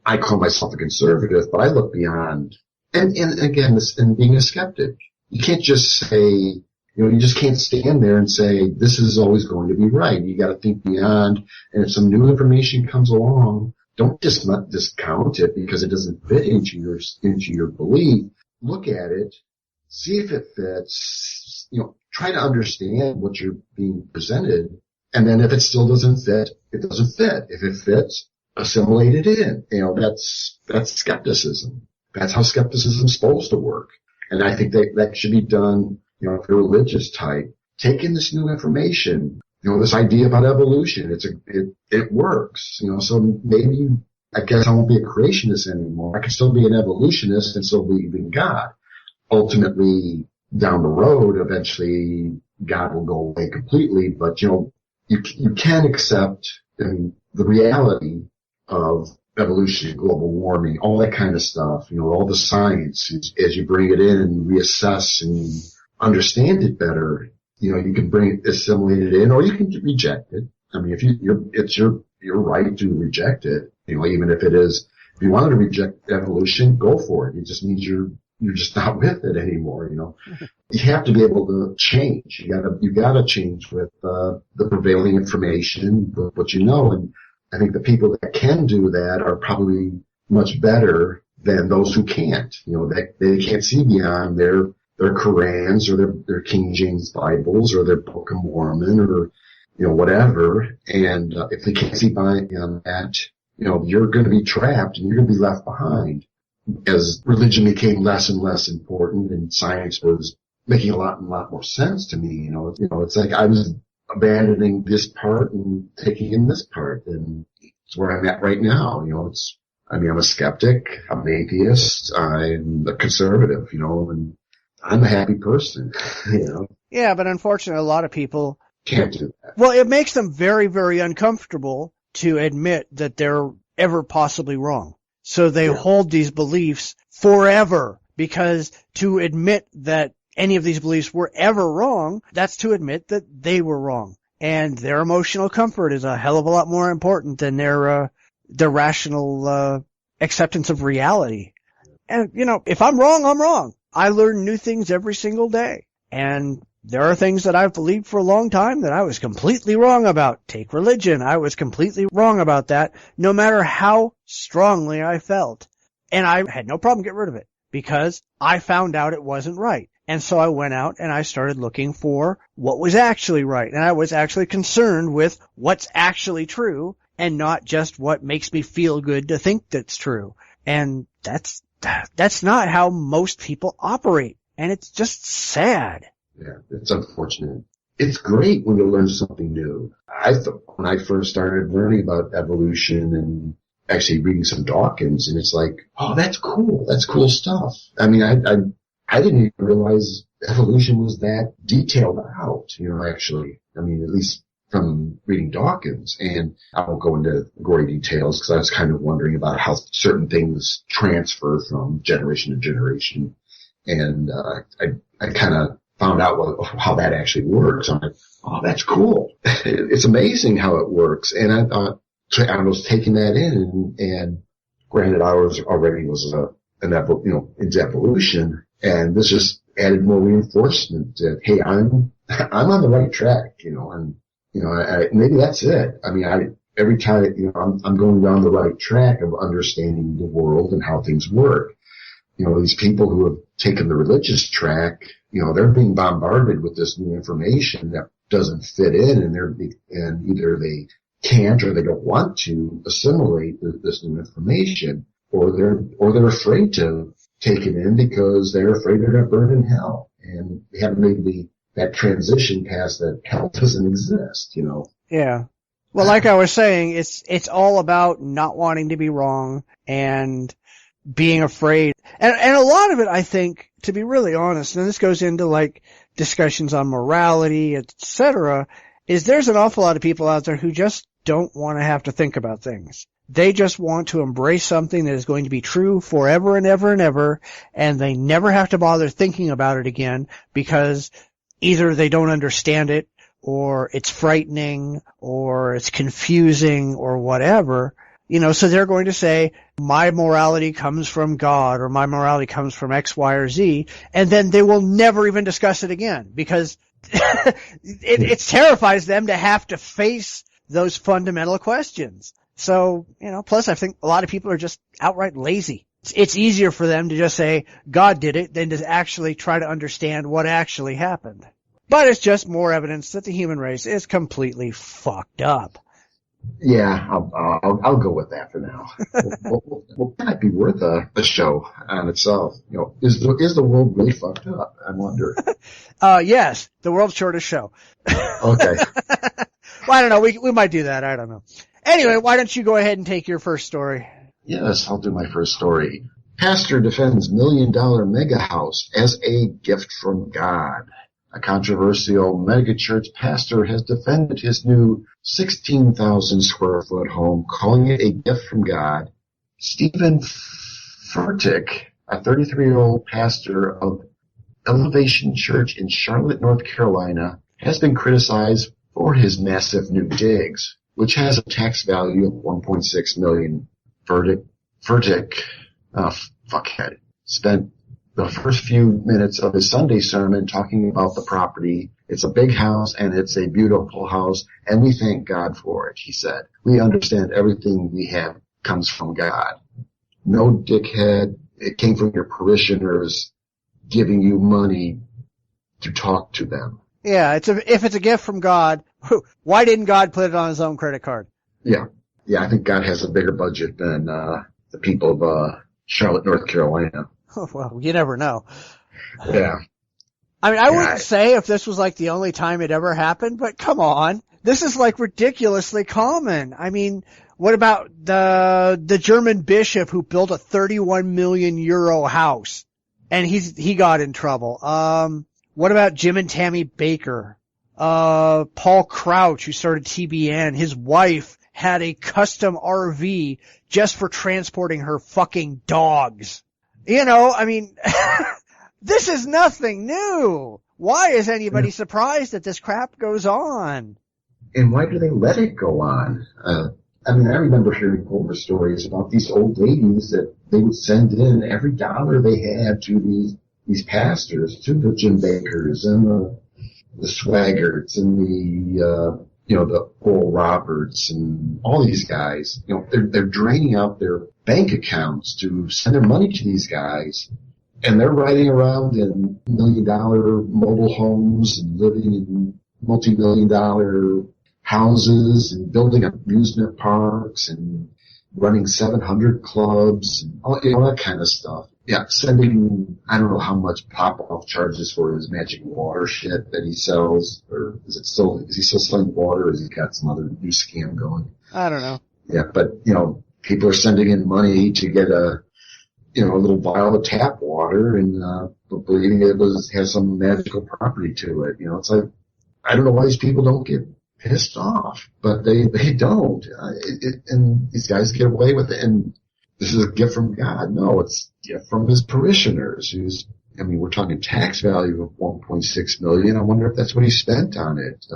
I call myself a conservative, but I look beyond. And again, and being a skeptic, you can't just say, you just can't stand there and say, this is always going to be right. You got to think beyond. And if some new information comes along, don't discount it because it doesn't fit into your belief. Look at it, see if it fits, try to understand what you're being presented. And then if it still doesn't fit, it doesn't fit. If it fits, assimilate it in. That's skepticism. That's how skepticism is supposed to work. And I think that should be done, if you're religious type, take in this new information, this idea about evolution. It works, so maybe I guess I won't be a creationist anymore. I can still be an evolutionist and still believe in God. Ultimately, down the road, eventually God will go away completely, but you can accept the reality of evolution, global warming, all that kind of stuff, all the science, as you bring it in and you reassess and you understand it better, you can assimilate it in, or you can reject it. It's your right to reject it, even if if you wanted to reject evolution, go for it. It just means you're just not with it anymore, You have to be able to change. You gotta change with, the prevailing information, with what you know. And I think the people that can do that are probably much better than those who can't. They can't see beyond their Qurans or their King James Bibles or their Book of Mormon or, whatever. And, if they can't see beyond that, you're going to be trapped and you're going to be left behind. As religion became less and less important and science was making a lot more sense to me, it's like I was abandoning this part and taking in this part, and it's where I'm at right now. I'm a skeptic, I'm an atheist, I'm a conservative, and I'm a happy person, Yeah, but unfortunately a lot of people can't do that. Well, it makes them very, very uncomfortable to admit that they're ever possibly wrong. So they hold these beliefs forever, because to admit that any of these beliefs were ever wrong, that's to admit that they were wrong. And their emotional comfort is a hell of a lot more important than their rational acceptance of reality. And, if I'm wrong, I'm wrong. I learn new things every single day. And there are things that I've believed for a long time that I was completely wrong about. Take religion. I was completely wrong about that, no matter how strongly I felt. And I had no problem getting rid of it because I found out it wasn't right. And so I went out and I started looking for what was actually right. And I was actually concerned with what's actually true and not just what makes me feel good to think that's true. And that's not how most people operate. And it's just sad. Yeah, it's unfortunate. It's great when you learn something new. I thought when I first started learning about evolution and actually reading some Dawkins, and it's like, oh, that's cool. That's cool stuff. I didn't even realize evolution was that detailed out, actually. At least from reading Dawkins. And I won't go into gory details because I was kind of wondering about how certain things transfer from generation to generation. And I kind of found out how that actually works. I'm like, oh, that's cool. It's amazing how it works. And I thought, I was taking that in, and granted, I was already into evolution, and this just added more reinforcement that, hey, I'm on the right track, and, maybe that's it. I mean, every time, I'm going down the right track of understanding the world and how things work. These people who have taken the religious track, they're being bombarded with this new information that doesn't fit in, and either they can't or they don't want to assimilate this new information, or they're afraid to take it in because they're afraid they're going to burn in hell, and they haven't made that transition past that hell doesn't exist. Yeah. Well, like I was saying, it's all about not wanting to be wrong and being afraid. And a lot of it, I think, to be really honest, and this goes into like discussions on morality, etc., is there's an awful lot of people out there who just don't want to have to think about things. They just want to embrace something that is going to be true forever and ever and ever, and they never have to bother thinking about it again because either they don't understand it, or it's frightening, or it's confusing, or whatever. So they're going to say, my morality comes from God, or my morality comes from X, Y, or Z, and then they will never even discuss it again because it terrifies them to have to face those fundamental questions. So, plus I think a lot of people are just outright lazy. It's easier for them to just say, God did it, than to actually try to understand what actually happened. But it's just more evidence that the human race is completely fucked up. Yeah, I'll go with that for now. Well, that might be worth a show on itself. Is the world really fucked up? I wonder. Yes, the world's shortest show. Okay. Well, I don't know. We might do that. I don't know. Anyway, why don't you go ahead and take your first story? Yes, I'll do my first story. Pastor defends $1 million mega house as a gift from God. A controversial megachurch pastor has defended his new 16,000 square foot home, calling it a gift from God. Stephen Furtick, a 33-year-old pastor of Elevation Church in Charlotte, North Carolina, has been criticized for his massive new digs, which has a tax value of $1.6 million. Furtick, fuckhead, spent the first few minutes of his Sunday sermon talking about the property. It's a big house and it's a beautiful house, and we thank God for it, he said. We understand everything we have comes from God. No dickhead. It came from your parishioners giving you money to talk to them. Yeah, if it's a gift from God, why didn't God put it on his own credit card? Yeah, I think God has a bigger budget than the people of Charlotte, North Carolina. Oh, well, you never know. Yeah. I mean, I wouldn't say if this was like the only time it ever happened, but come on. This is like ridiculously common. I mean, what about the German bishop who built a 31 million euro house and he got in trouble? What about Jim and Tammy Baker? Paul Crouch, who started TBN, his wife had a custom RV just for transporting her fucking dogs. I mean, this is nothing new. Why is anybody surprised that this crap goes on? And why do they let it go on? I remember hearing horror stories about these old ladies that they would send in every dollar they had to these pastors, to the Jim Bakers and the Swaggarts and the Oral Roberts and all these guys. They're draining out their bank accounts to send their money to these guys, and they're riding around in $1 million mobile homes and living in multi-million-dollar houses and building amusement parks and running 700 clubs and all that kind of stuff. Yeah, sending, I don't know how much pop-off charges for his magic water shit that he sells, or is he still selling water, or has he got some other new scam going? I don't know. Yeah, but, people are sending in money to get a little vial of tap water and, believing it has some magical property to it. It's like, I don't know why these people don't get pissed off, but they don't. And these guys get away with it, and this is a gift from God. No, it's a gift from his parishioners who's I mean, we're talking tax value of $1.6 million. I wonder if that's what he spent on it.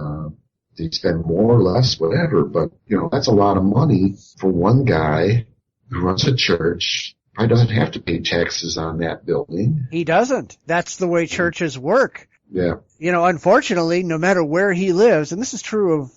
Did he spend more or less, whatever? But, that's a lot of money for one guy who runs a church. Probably doesn't have to pay taxes on that building. He doesn't. That's the way churches work. Yeah. Unfortunately, no matter where he lives, and this is true of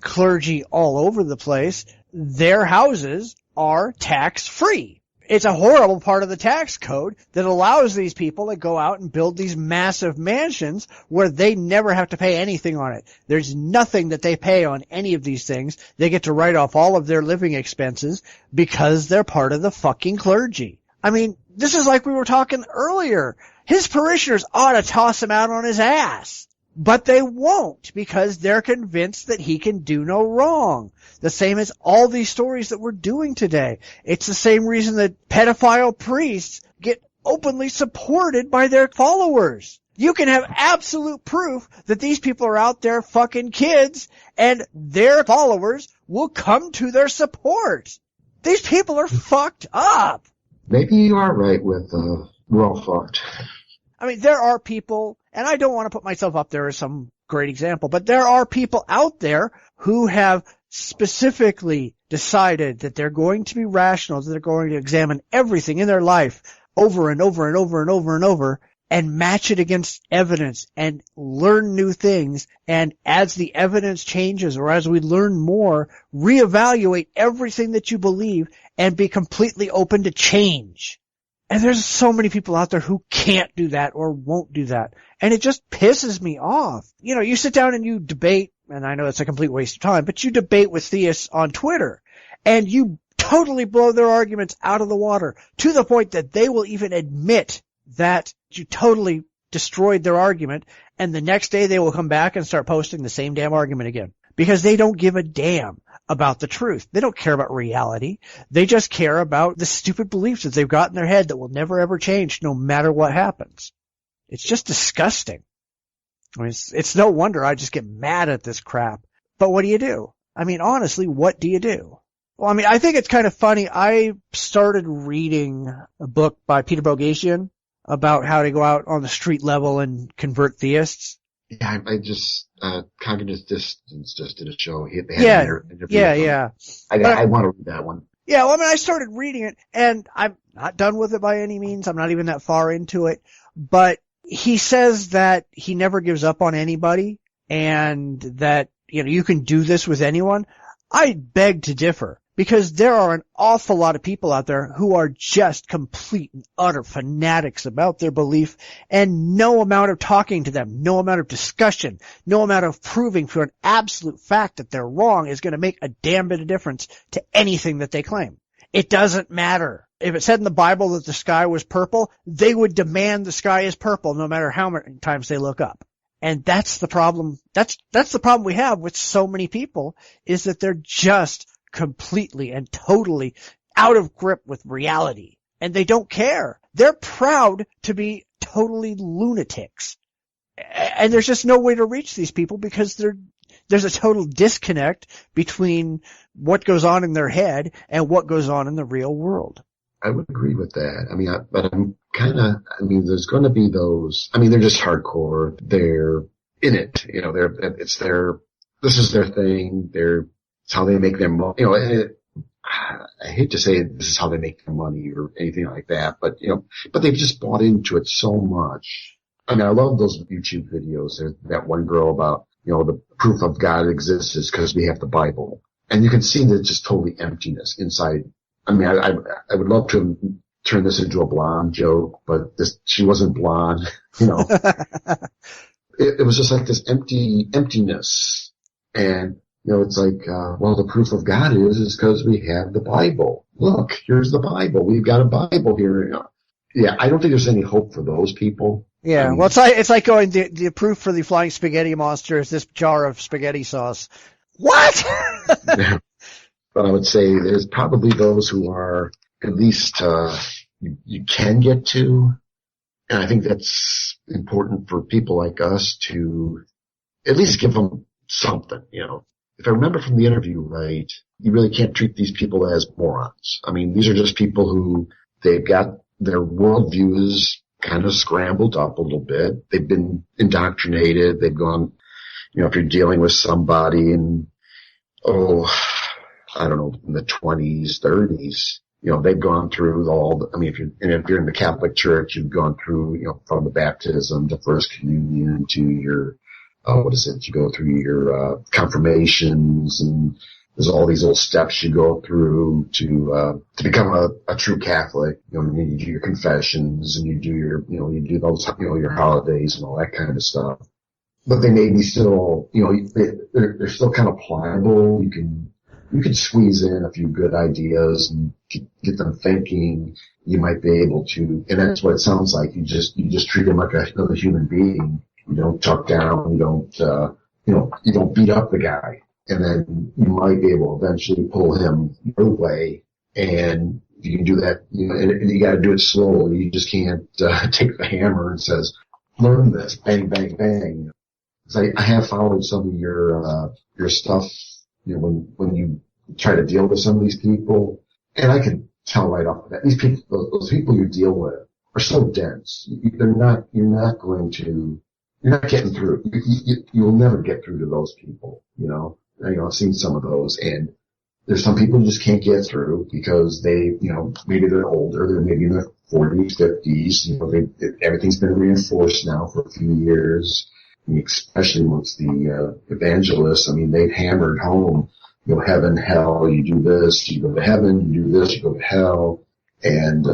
clergy all over the place, their houses are tax-free. It's a horrible part of the tax code that allows these people to go out and build these massive mansions where they never have to pay anything on it. There's nothing that they pay on any of these things. They get to write off all of their living expenses because they're part of the fucking clergy. I mean, this is like we were talking earlier. His parishioners ought to toss him out on his ass. But they won't, because they're convinced that he can do no wrong. The same as all these stories that we're doing today. It's the same reason that pedophile priests get openly supported by their followers. You can have absolute proof that these people are out there fucking kids, and their followers will come to their support. These people are fucked up. Maybe you are right with, we're all fucked. I mean, there are people, and I don't want to put myself up there as some great example, but there are people out there who have specifically decided that they're going to be rational, that they're going to examine everything in their life over and over and over and over and over and match it against evidence and learn new things. And as the evidence changes or as we learn more, reevaluate everything that you believe and be completely open to change. And there's so many people out there who can't do that or won't do that. And it just pisses me off. You sit down and you debate, and I know it's a complete waste of time, but you debate with theists on Twitter, and you totally blow their arguments out of the water to the point that they will even admit that you totally destroyed their argument, and the next day they will come back and start posting the same damn argument again. Because they don't give a damn about the truth. They don't care about reality. They just care about the stupid beliefs that they've got in their head that will never ever change no matter what happens. It's just disgusting. I mean, it's no wonder I just get mad at this crap. But what do you do? I mean, honestly, what do you do? Well, I mean, I think it's kind of funny. I started reading a book by Peter Boghossian about how to go out on the street level and convert theists. Yeah, I just, Cognitive Distance just did a show. Yeah. I want to read that one. Yeah, well, I mean, I started reading it, and I'm not done with it by any means. I'm not even that far into it. But he says that he never gives up on anybody, and that, you can do this with anyone. I beg to differ. Because there are an awful lot of people out there who are just complete and utter fanatics about their belief, and no amount of talking to them, no amount of discussion, no amount of proving for an absolute fact that they're wrong is going to make a damn bit of difference to anything that they claim. It doesn't matter. If it said in the Bible that the sky was purple, they would demand the sky is purple no matter how many times they look up. And that's the problem. That's the problem we have with so many people, is that they're just completely and totally out of grip with reality. And they don't care. They're proud to be totally lunatics. And there's just no way to reach these people because there's a total disconnect between what goes on in their head and what goes on in the real world. I would agree with that. I mean, but I'm there's going to be those, they're just hardcore. They're in it. This is their thing. It's how they make their money. I hate to say this is how they make their money or anything like that, but they've just bought into it so much. I mean, I love those YouTube videos. There's that one girl about, the proof of God exists is because we have the Bible. And you can see that it's just totally emptiness inside. I mean, I would love to turn this into a blonde joke, but she wasn't blonde, It was just like this emptiness. And, it's like, the proof of God is because we have the Bible. Look, here's the Bible. We've got a Bible here. Yeah, I don't think there's any hope for those people. Yeah, well, it's like going, the proof for the flying spaghetti monster is this jar of spaghetti sauce. What? But I would say there's probably those who are at least, you can get to. And I think that's important for people like us to at least give them something, If I remember from the interview right, you really can't treat these people as morons. I mean, these are just people who they've got their worldviews kind of scrambled up a little bit. They've been indoctrinated. They've gone, if you're dealing with somebody in, I don't know, in the 20s, 30s, they've gone through if you're in the Catholic Church, you've gone through, from the baptism to first communion to your, you go through your, confirmations, and there's all these little steps you go through to become a true Catholic. You do your confessions, and you do you do those, your holidays and all that kind of stuff. But they may be still, they're still kind of pliable. You can squeeze in a few good ideas and get them thinking. You might be able to, and that's what it sounds like. You just treat them like another human being. You don't talk down. You don't beat up the guy. And then you might be able to eventually pull him your way. And if you can do that, and you gotta do it slowly. You just can't, take the hammer and says, learn this, bang, bang, bang. So I have followed some of your stuff, when you try to deal with some of these people. And I can tell right off the bat, those people you deal with are so dense. You're not getting through. You'll never get through to those people, I've seen some of those, and there's some people who just can't get through because they, maybe they're older, they're maybe in their 40s, 50s, everything's been reinforced now for a few years, especially amongst the evangelists. They've hammered home, heaven, hell, you do this, you go to heaven, you do this, you go to hell, and,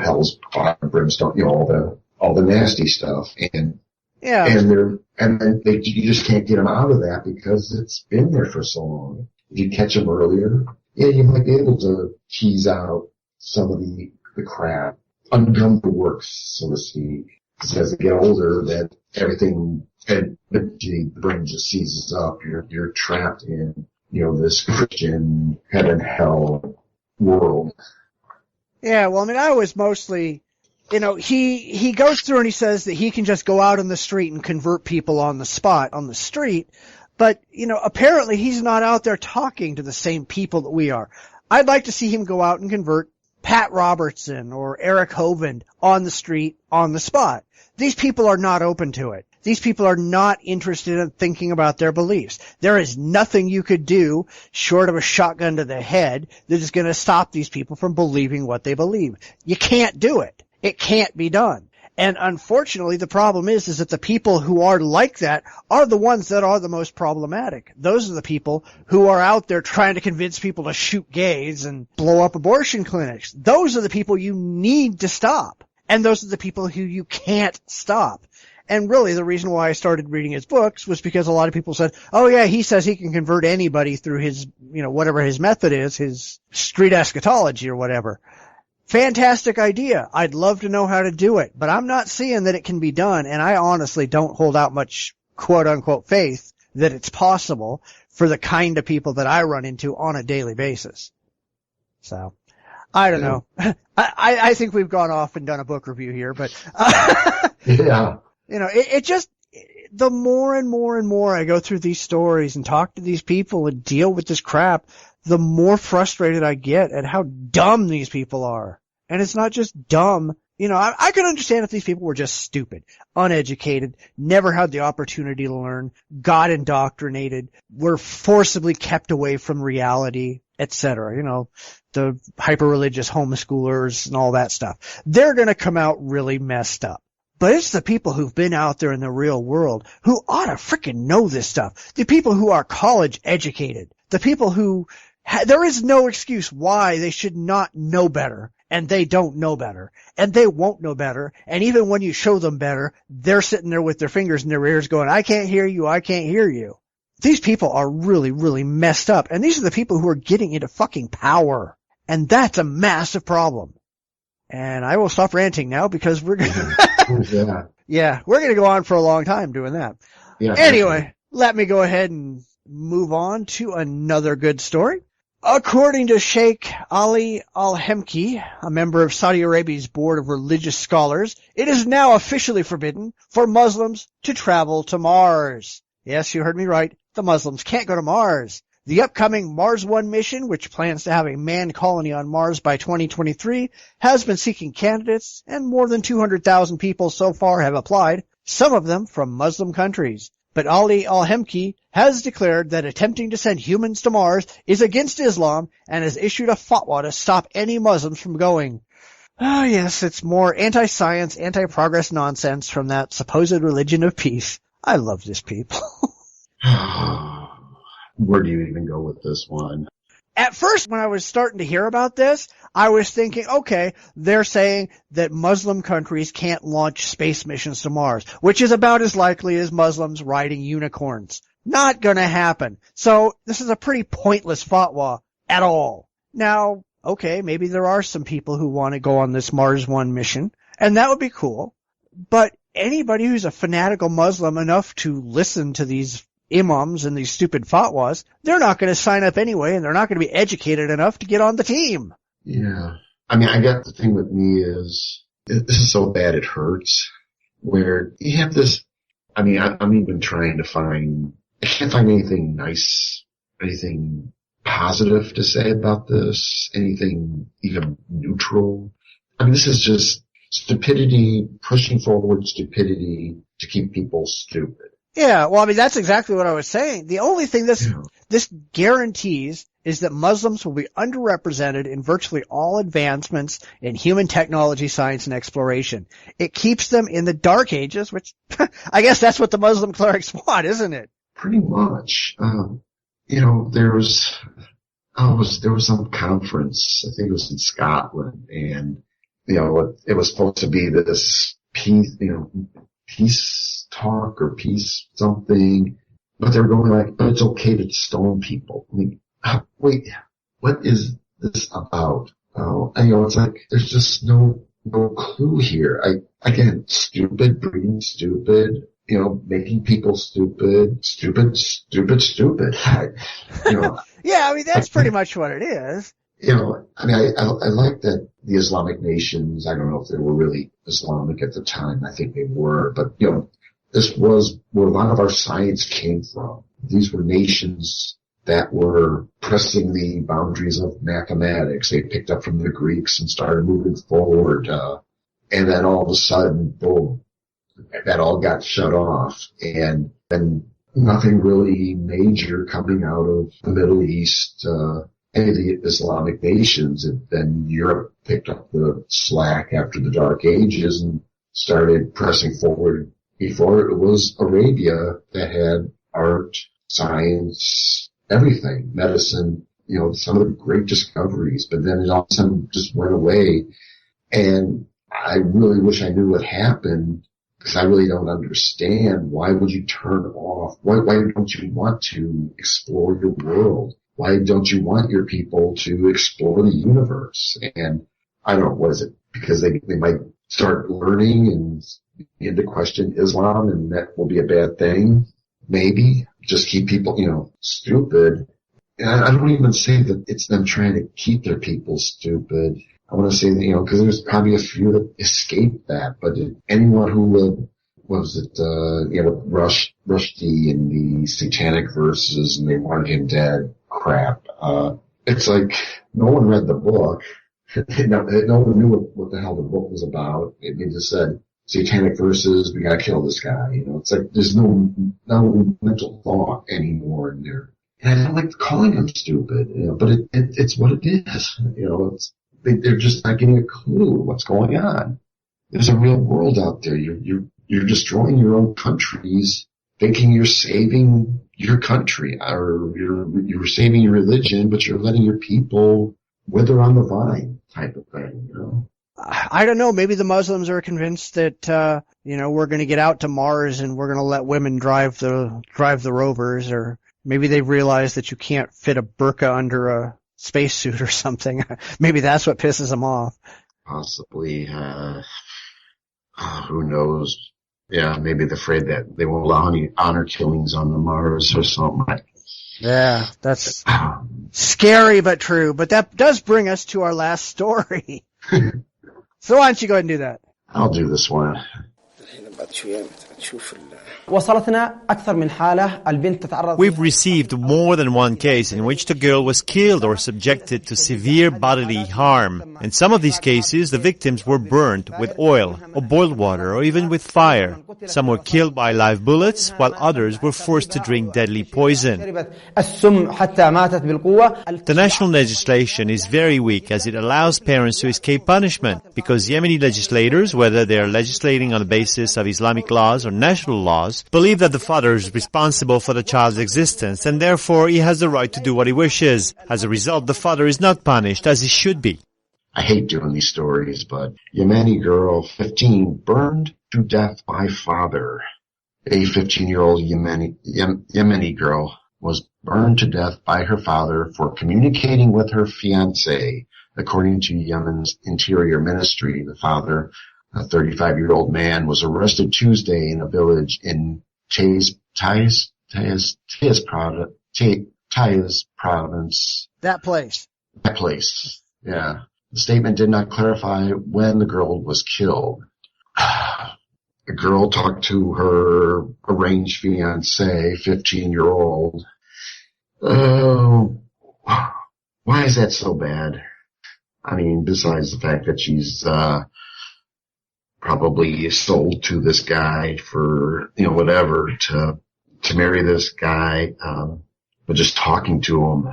hell's fire and brimstone, all the nasty stuff, and yeah. And then you just can't get them out of that because it's been there for so long. If you catch them earlier, you might be able to tease out some of the crap, undone the works, so to speak. Because as they get older, that everything, and the brain just seizes up. You're trapped in, this Christian heaven, hell world. Yeah, well, I was mostly, he goes through and he says that he can just go out on the street and convert people on the spot, on the street. But, apparently he's not out there talking to the same people that we are. I'd like to see him go out and convert Pat Robertson or Eric Hovind on the street, on the spot. These people are not open to it. These people are not interested in thinking about their beliefs. There is nothing you could do short of a shotgun to the head that is going to stop these people from believing what they believe. You can't do it. It can't be done. And unfortunately, the problem is that the people who are like that are the ones that are the most problematic. Those are the people who are out there trying to convince people to shoot gays and blow up abortion clinics. Those are the people you need to stop. And those are the people who you can't stop. And really, the reason why I started reading his books was because a lot of people said, oh yeah, he says he can convert anybody through his, whatever his method is, his street eschatology or whatever. Fantastic idea. I'd love to know how to do it, but I'm not seeing that it can be done, and I honestly don't hold out much quote-unquote faith that it's possible for the kind of people that I run into on a daily basis. So, I don't know. I think we've gone off and done a book review here, but yeah. It just, the more and more and more I go through these stories and talk to these people and deal with this crap, the more frustrated I get at how dumb these people are. And it's not just dumb. I could understand if these people were just stupid, uneducated, never had the opportunity to learn, got indoctrinated, were forcibly kept away from reality, etc. The hyper-religious homeschoolers and all that stuff. They're gonna come out really messed up. But it's the people who've been out there in the real world who ought to frickin' know this stuff. The people who are college educated. The people who, there is no excuse why they should not know better. And they don't know better. And they won't know better. And even when you show them better, they're sitting there with their fingers in their ears going, I can't hear you, I can't hear you. These people are really, really messed up. And these are the people who are getting into fucking power. And that's a massive problem. And I will stop ranting now because we're gonna we're gonna go on for a long time doing that. Yeah. Anyway, let me go ahead and move on to another good story. According to Sheikh Ali Al-Hemki, a member of Saudi Arabia's Board of Religious Scholars, it is now officially forbidden for Muslims to travel to Mars. Yes, you heard me right. The Muslims can't go to Mars. The upcoming Mars One mission, which plans to have a manned colony on Mars by 2023, has been seeking candidates, and more than 200,000 people so far have applied, some of them from Muslim countries. But Ali Al-Hemki has declared that attempting to send humans to Mars is against Islam and has issued a fatwa to stop any Muslims from going. Ah, yes, it's more anti-science, anti-progress nonsense from that supposed religion of peace. I love this people. Where do you even go with this one? At first, when I was starting to hear about this, I was thinking, okay, they're saying that Muslim countries can't launch space missions to Mars, which is about as likely as Muslims riding unicorns. Not gonna happen. So, this is a pretty pointless fatwa at all. Now, okay, maybe there are some people who want to go on this Mars One mission, and that would be cool. But anybody who's a fanatical Muslim enough to listen to these imams and these stupid fatwas, they're not going to sign up anyway, and they're not going to be educated enough to get on the team. Yeah. I mean, I guess the thing with me is, this is so bad it hurts, where you have this, I mean, I'm even trying to I can't find anything nice, anything positive to say about this, anything even neutral. I mean, this is just stupidity, pushing forward stupidity to keep people stupid. Yeah, well, I mean, that's exactly what I was saying. The only thing this guarantees is that Muslims will be underrepresented in virtually all advancements in human technology, science, and exploration. It keeps them in the dark ages, which I guess that's what the Muslim clerics want, isn't it? Pretty much. There was some conference, I think it was in Scotland, and, it was supposed to be this peace talk or peace something, but they were going like, but it's okay to stone people. I mean, wait, what is this about? Oh, it's like, there's just no clue here. Again, stupid breeding stupid, making people stupid. Yeah, I mean, that's pretty much what it is. I like that the Islamic nations, I don't know if they were really Islamic at the time, I think they were, but, this was where a lot of our science came from. These were nations that were pressing the boundaries of mathematics. They picked up from the Greeks and started moving forward, and then all of a sudden, boom, that all got shut off, and then nothing really major coming out of the Middle East, any of the Islamic nations, and then Europe picked up the slack after the Dark Ages and started pressing forward. Before, it was Arabia that had art, science, everything, medicine, some of the great discoveries, but then it all of a sudden just went away. And I really wish I knew what happened, because I really don't understand. Why would you turn off? Why don't you want to explore your world? Why don't you want your people to explore the universe? And I don't know, what is it? Because they might start learning and begin to question Islam, and that will be a bad thing. Maybe. Just keep people, stupid. And I don't even say that it's them trying to keep their people stupid. I want to say that, because there's probably a few that escape that, but anyone who would, Rushdie in the satanic verses and they wanted him dead crap, it's like, no one read the book. No one knew what the hell the book was about. It just said, satanic verses, we gotta kill this guy. It's like, there's no mental thought anymore in there. And I don't like calling them stupid, but it's what it is. They're just not getting a clue what's going on. There's a real world out there. You're destroying your own countries, thinking you're saving your country, or you're saving your religion, but you're letting your people wither on the vine, type of thing, I don't know. Maybe the Muslims are convinced that, we're going to get out to Mars and we're going to let women drive the rovers, or maybe they've realized that you can't fit a burqa under a spacesuit or something. Maybe that's what pisses them off. Possibly. Who knows? Yeah, maybe they're afraid that they won't allow any honor killings on the Mars or something. Yeah, that's scary but true. But that does bring us to our last story. So why don't you go ahead and do that? I'll do this one. We've received more than one case in which the girl was killed or subjected to severe bodily harm. In some of these cases, the victims were burnt with oil or boiled water or even with fire. Some were killed by live bullets, while others were forced to drink deadly poison. The national legislation is very weak as it allows parents to escape punishment because Yemeni legislators, whether they are legislating on the basis of Islamic laws or national laws, believe that the father is responsible for the child's existence and therefore he has the right to do what he wishes. As a result, the father is not punished as he should be. I hate doing these stories, but Yemeni girl, 15, burned to death by father. A 15-year-old Yemeni girl was burned to death by her father for communicating with her fiancé. According to Yemen's Interior Ministry, the father, a 35-year-old man, was arrested Tuesday in a village in Taiz province. That place. Yeah. The statement did not clarify when the girl was killed. The girl talked to her arranged fiancé, 15-year-old. Oh, why is that so bad? I mean, besides the fact that she's probably sold to this guy for, whatever, to marry this guy, but just talking to him.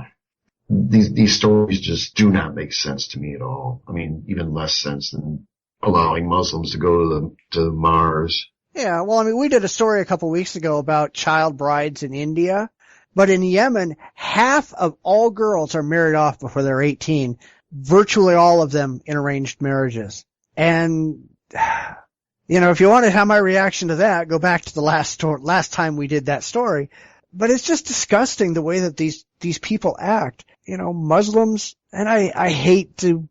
These stories just do not make sense to me at all. I mean, even less sense than allowing Muslims to go to Mars. Yeah, well, I mean, we did a story a couple weeks ago about child brides in India, but in Yemen, half of all girls are married off before they're 18, virtually all of them in arranged marriages. And, if you want to have my reaction to that, go back to the last time we did that story. But it's just disgusting the way that these people act. Muslims, and I hate to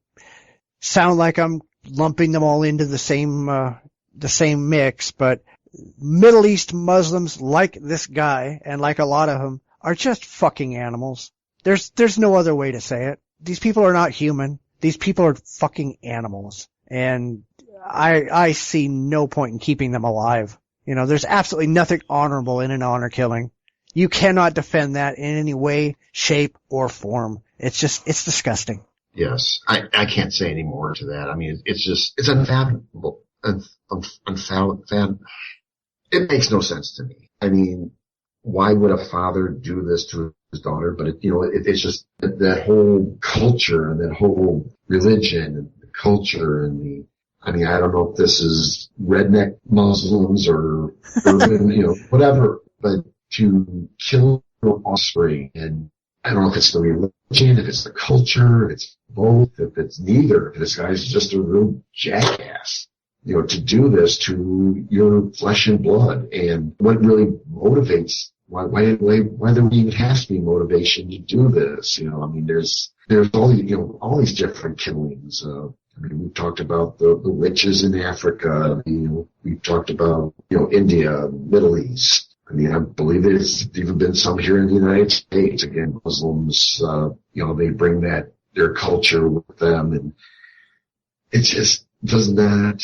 sound like I'm lumping them all into the same mix, but Middle East Muslims like this guy and like a lot of them are just fucking animals. There's no other way to say it. These people are not human. These people are fucking animals. And I see no point in keeping them alive. There's absolutely nothing honorable in an honor killing. You cannot defend that in any way, shape, or form. It's disgusting. Yes. I can't say any more to that. I mean, it's unfathomable. It makes no sense to me. I mean, why would a father do this to his daughter? But it's just that whole culture and that whole religion and the culture and I don't know if this is redneck Muslims or urban, whatever, but to kill your offspring, and I don't know if it's the religion, if it's the culture, if it's both, if it's neither, if this guy's just a real jackass, to do this to your flesh and blood. And what really motivates, why there even has to be motivation to do this? There's all these different killings. We've talked about the witches in Africa. We've talked about, India, Middle East. I believe there's even been some here in the United States. Again, Muslims, they bring their culture with them, and it just doesn't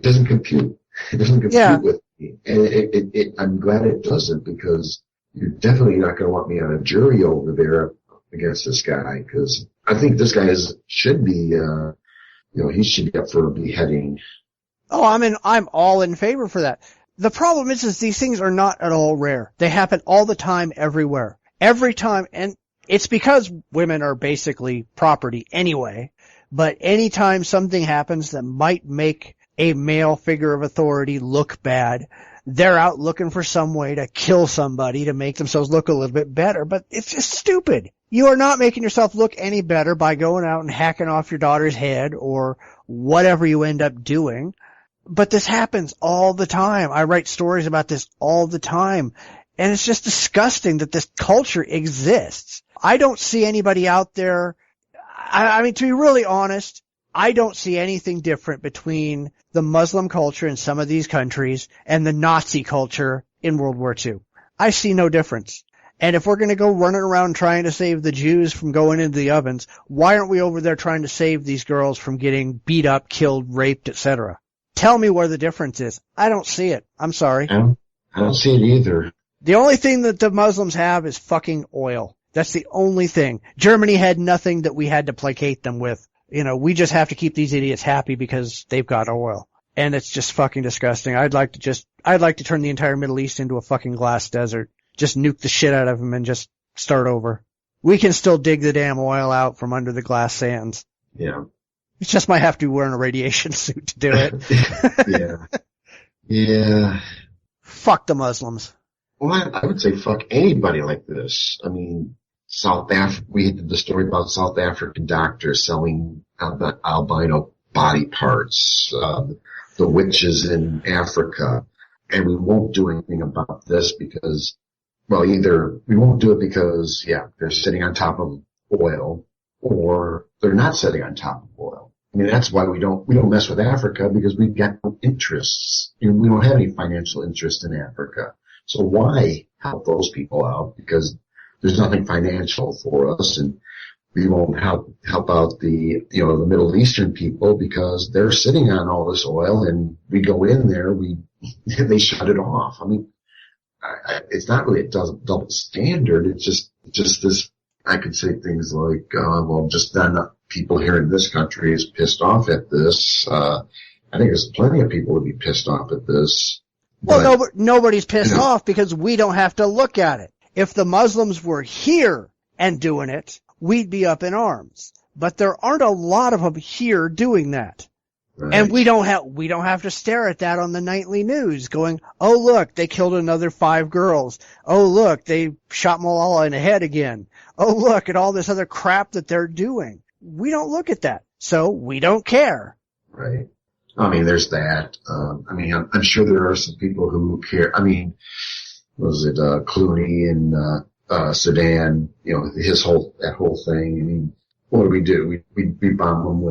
compute. It doesn't compute with me. And I'm glad it doesn't, because you're definitely not going to want me on a jury over there against this guy, because I think this guy should be, he should be up for a beheading. Oh, I'm all in favor for that. The problem is these things are not at all rare. They happen all the time, everywhere. Every time, and it's because women are basically property anyway, but anytime something happens that might make a male figure of authority look bad, they're out looking for some way to kill somebody to make themselves look a little bit better, but it's just stupid. You are not making yourself look any better by going out and hacking off your daughter's head or whatever you end up doing. But this happens all the time. I write stories about this all the time. And it's just disgusting that this culture exists. I don't see anybody out there. To be really honest, I don't see anything different between the Muslim culture in some of these countries and the Nazi culture in World War II. I see no difference. And if we're going to go running around trying to save the Jews from going into the ovens, why aren't we over there trying to save these girls from getting beat up, killed, raped, etc.? Tell me where the difference is. I don't see it. I'm sorry. I don't see it either. The only thing that the Muslims have is fucking oil. That's the only thing. Germany had nothing that we had to placate them with. We just have to keep these idiots happy because they've got oil. And it's just fucking disgusting. I'd like to turn the entire Middle East into a fucking glass desert. Just nuke the shit out of them and just start over. We can still dig the damn oil out from under the glass sands. Yeah. You just might have to be wearing a radiation suit to do it. Yeah. Yeah. Fuck the Muslims. Well, I would say fuck anybody like this. I mean, we did the story about South African doctors selling albino body parts, the witches in Africa, and we won't do anything about this because, well, either we won't do it because, they're sitting on top of oil, or they're not sitting on top of oil. I mean, that's why we don't mess with Africa, because we've got no interests. We don't have any financial interest in Africa. So why help those people out? Because there's nothing financial for us, and we won't help out the Middle Eastern people because they're sitting on all this oil, and we go in there, they shut it off. I mean, it's not really a double standard. It's just this. I could say things like, just then people here in this country is pissed off at this. I think there's plenty of people to be pissed off at this. Well, nobody's pissed off because we don't have to look at it. If the Muslims were here and doing it, we'd be up in arms. But there aren't a lot of them here doing that. Right. And we don't have to stare at that on the nightly news going, oh look, they killed another 5 girls. Oh look, they shot Malala in the head again. Oh look at all this other crap that they're doing. We don't look at that. So we don't care. Right. I mean, there's that. I'm sure there are some people who care. I mean, was it, Clooney in, Sudan, that whole thing. I mean, what do? We bomb them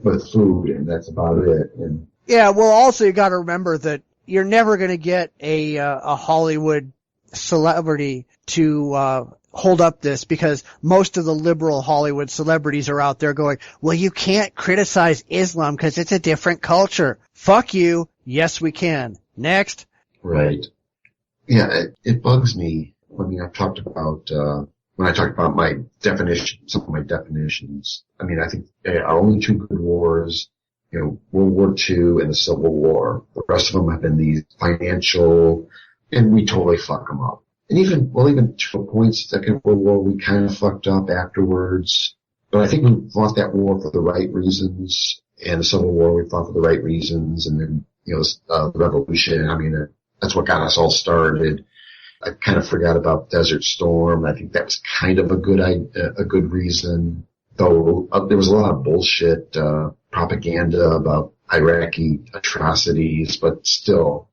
with food, and that's about it. And yeah, well, also you got to remember that you're never going to get a Hollywood celebrity to hold up this, because most of the liberal Hollywood celebrities are out there going, well, you can't criticize Islam because it's a different culture. Fuck you. Yes, we can. Next. Right. Yeah, it bugs me. I mean, I've talked about when I talked about my definition, some of my definitions. I mean, I think our only 2 good wars, World War II and the Civil War. The rest of them have been these financial, and we totally fuck them up. And even to a point, Second World War, we kind of fucked up afterwards. But I think we fought that war for the right reasons, and the Civil War we fought for the right reasons, and then, the revolution. I mean, that's what got us all started. I kind of forgot about Desert Storm. I think that was kind of a good reason, though there was a lot of bullshit, propaganda about Iraqi atrocities, but still,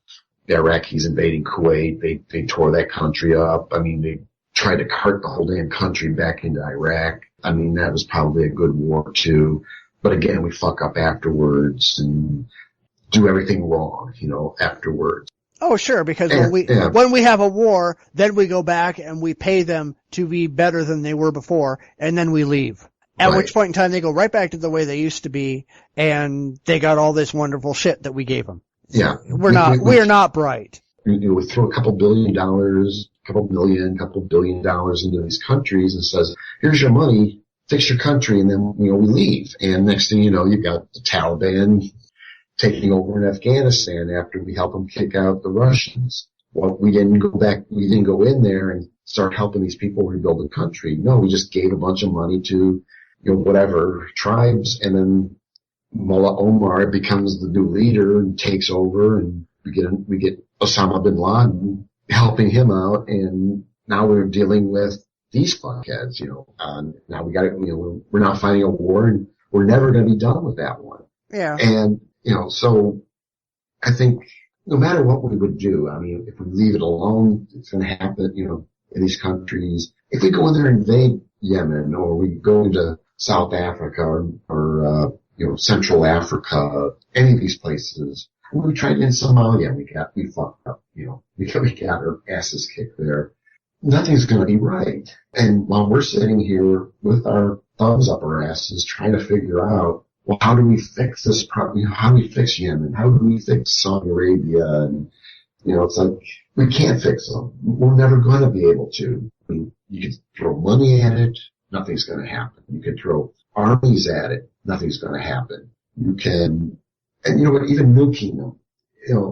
the Iraqis invading Kuwait, they tore that country up. I mean, they tried to cart the whole damn country back into Iraq. I mean, that was probably a good war too. But again, we fuck up afterwards and do everything wrong, afterwards. Oh, sure, because when we have a war, then we go back and we pay them to be better than they were before, and then we leave. At which point in time they go right back to the way they used to be, and they got all this wonderful shit that we gave them. Yeah. We're not bright. We throw a couple billion dollars into these countries and says, here's your money, fix your country, and then, we leave. And next thing you know, you've got the Taliban taking over in Afghanistan after we help them kick out the Russians. Well, we didn't go in there and start helping these people rebuild the country. No, we just gave a bunch of money to, whatever tribes, and then Mullah Omar becomes the new leader and takes over, and we get Osama bin Laden helping him out, and now we're dealing with these fuckheads, now we got it, we're not fighting a war, and we're never going to be done with that one. Yeah. And, so I think no matter what we would do, I mean, if we leave it alone, it's going to happen, in these countries. If we go in there and invade Yemen, or we go into South Africa or Central Africa, any of these places. When we tried in Somalia, we fucked up, we got our asses kicked there. Nothing's gonna be right. And while we're sitting here with our thumbs up our asses trying to figure out well, how do we fix this problem? How do we fix Yemen? How do we fix Saudi Arabia? And, it's like, we can't fix them. We're never going to be able to. I mean, you can throw money at it, nothing's going to happen. You can throw armies at it, nothing's going to happen. You can, and you know what, even nuking them,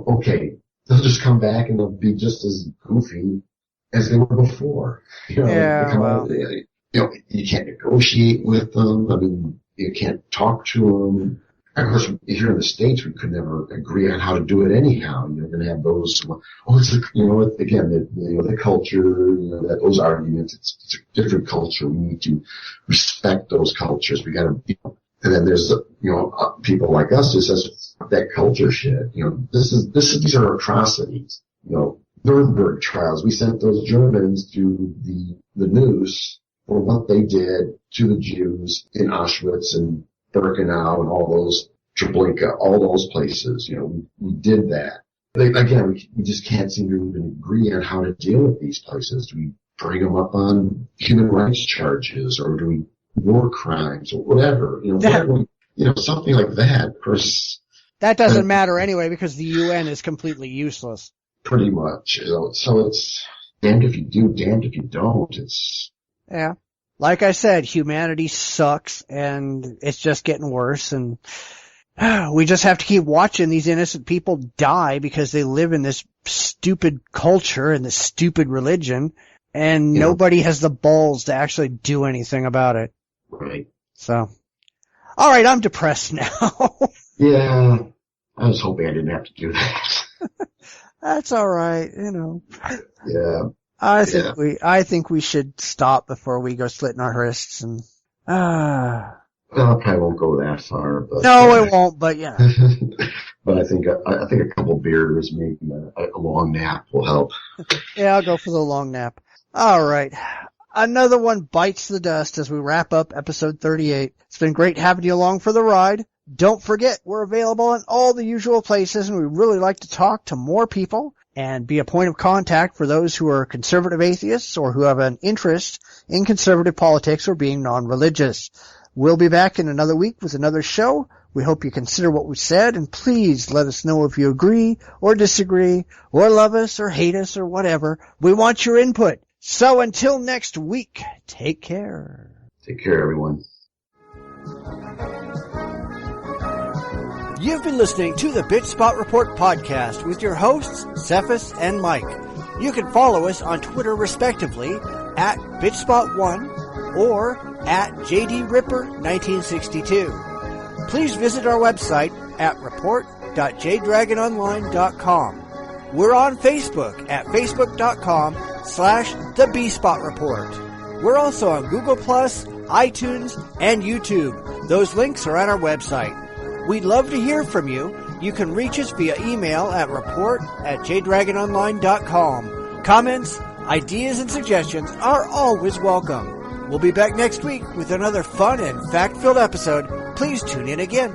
okay, they'll just come back and they'll be just as goofy as they were before. You can't negotiate with them. I mean, you can't talk to them. Of course, here in the States, we could never agree on how to do it anyhow. You're going to have those, again, the culture, those arguments, it's a different culture. We need to respect those cultures. We got to, and then there's, people like us who says that culture shit. These are atrocities. Nuremberg trials. We sent those Germans to the news for what they did to the Jews in Auschwitz and Birkenau and all those, Treblinka, all those places. We did that. Again, we just can't seem to even agree on how to deal with these places. Do we bring them up on human rights charges, or do we war crimes, or whatever? Something like that. Of course, that doesn't matter anyway because the UN is completely useless. Pretty much. So it's damned if you do, damned if you don't. Yeah. Like I said, humanity sucks, and it's just getting worse, and we just have to keep watching these innocent people die because they live in this stupid culture and this stupid religion, and nobody has the balls to actually do anything about it. Right. So, all right, I'm depressed now. Yeah, I was hoping I didn't have to do that. That's all right, Yeah. I think we should stop before we go slitting our wrists and. Well, I probably won't go that far, but. No, it won't. But But I think a couple beers, maybe a long nap will help. Yeah, I'll go for the long nap. All right. Another one bites the dust as we wrap up episode 38. It's been great having you along for the ride. Don't forget, we're available in all the usual places, and we really like to talk to more people and be a point of contact for those who are conservative atheists or who have an interest in conservative politics or being non-religious. We'll be back in another week with another show. We hope you consider what we said, and please let us know if you agree or disagree or love us or hate us or whatever. We want your input. So until next week, take care. Take care, everyone. You've been listening to the Bitchspot Report podcast with your hosts, Cephas and Mike. You can follow us on Twitter respectively at Bitchspot1 or at JDRipper1962. Please visit our website at report.jdragononline.com. We're on Facebook at facebook.com/The B-Spot Report. We're also on Google+, iTunes, and YouTube. Those links are at our website. We'd love to hear from you. You can reach us via email at report@jdragononline.com. Comments, ideas, and suggestions are always welcome. We'll be back next week with another fun and fact-filled episode. Please tune in again.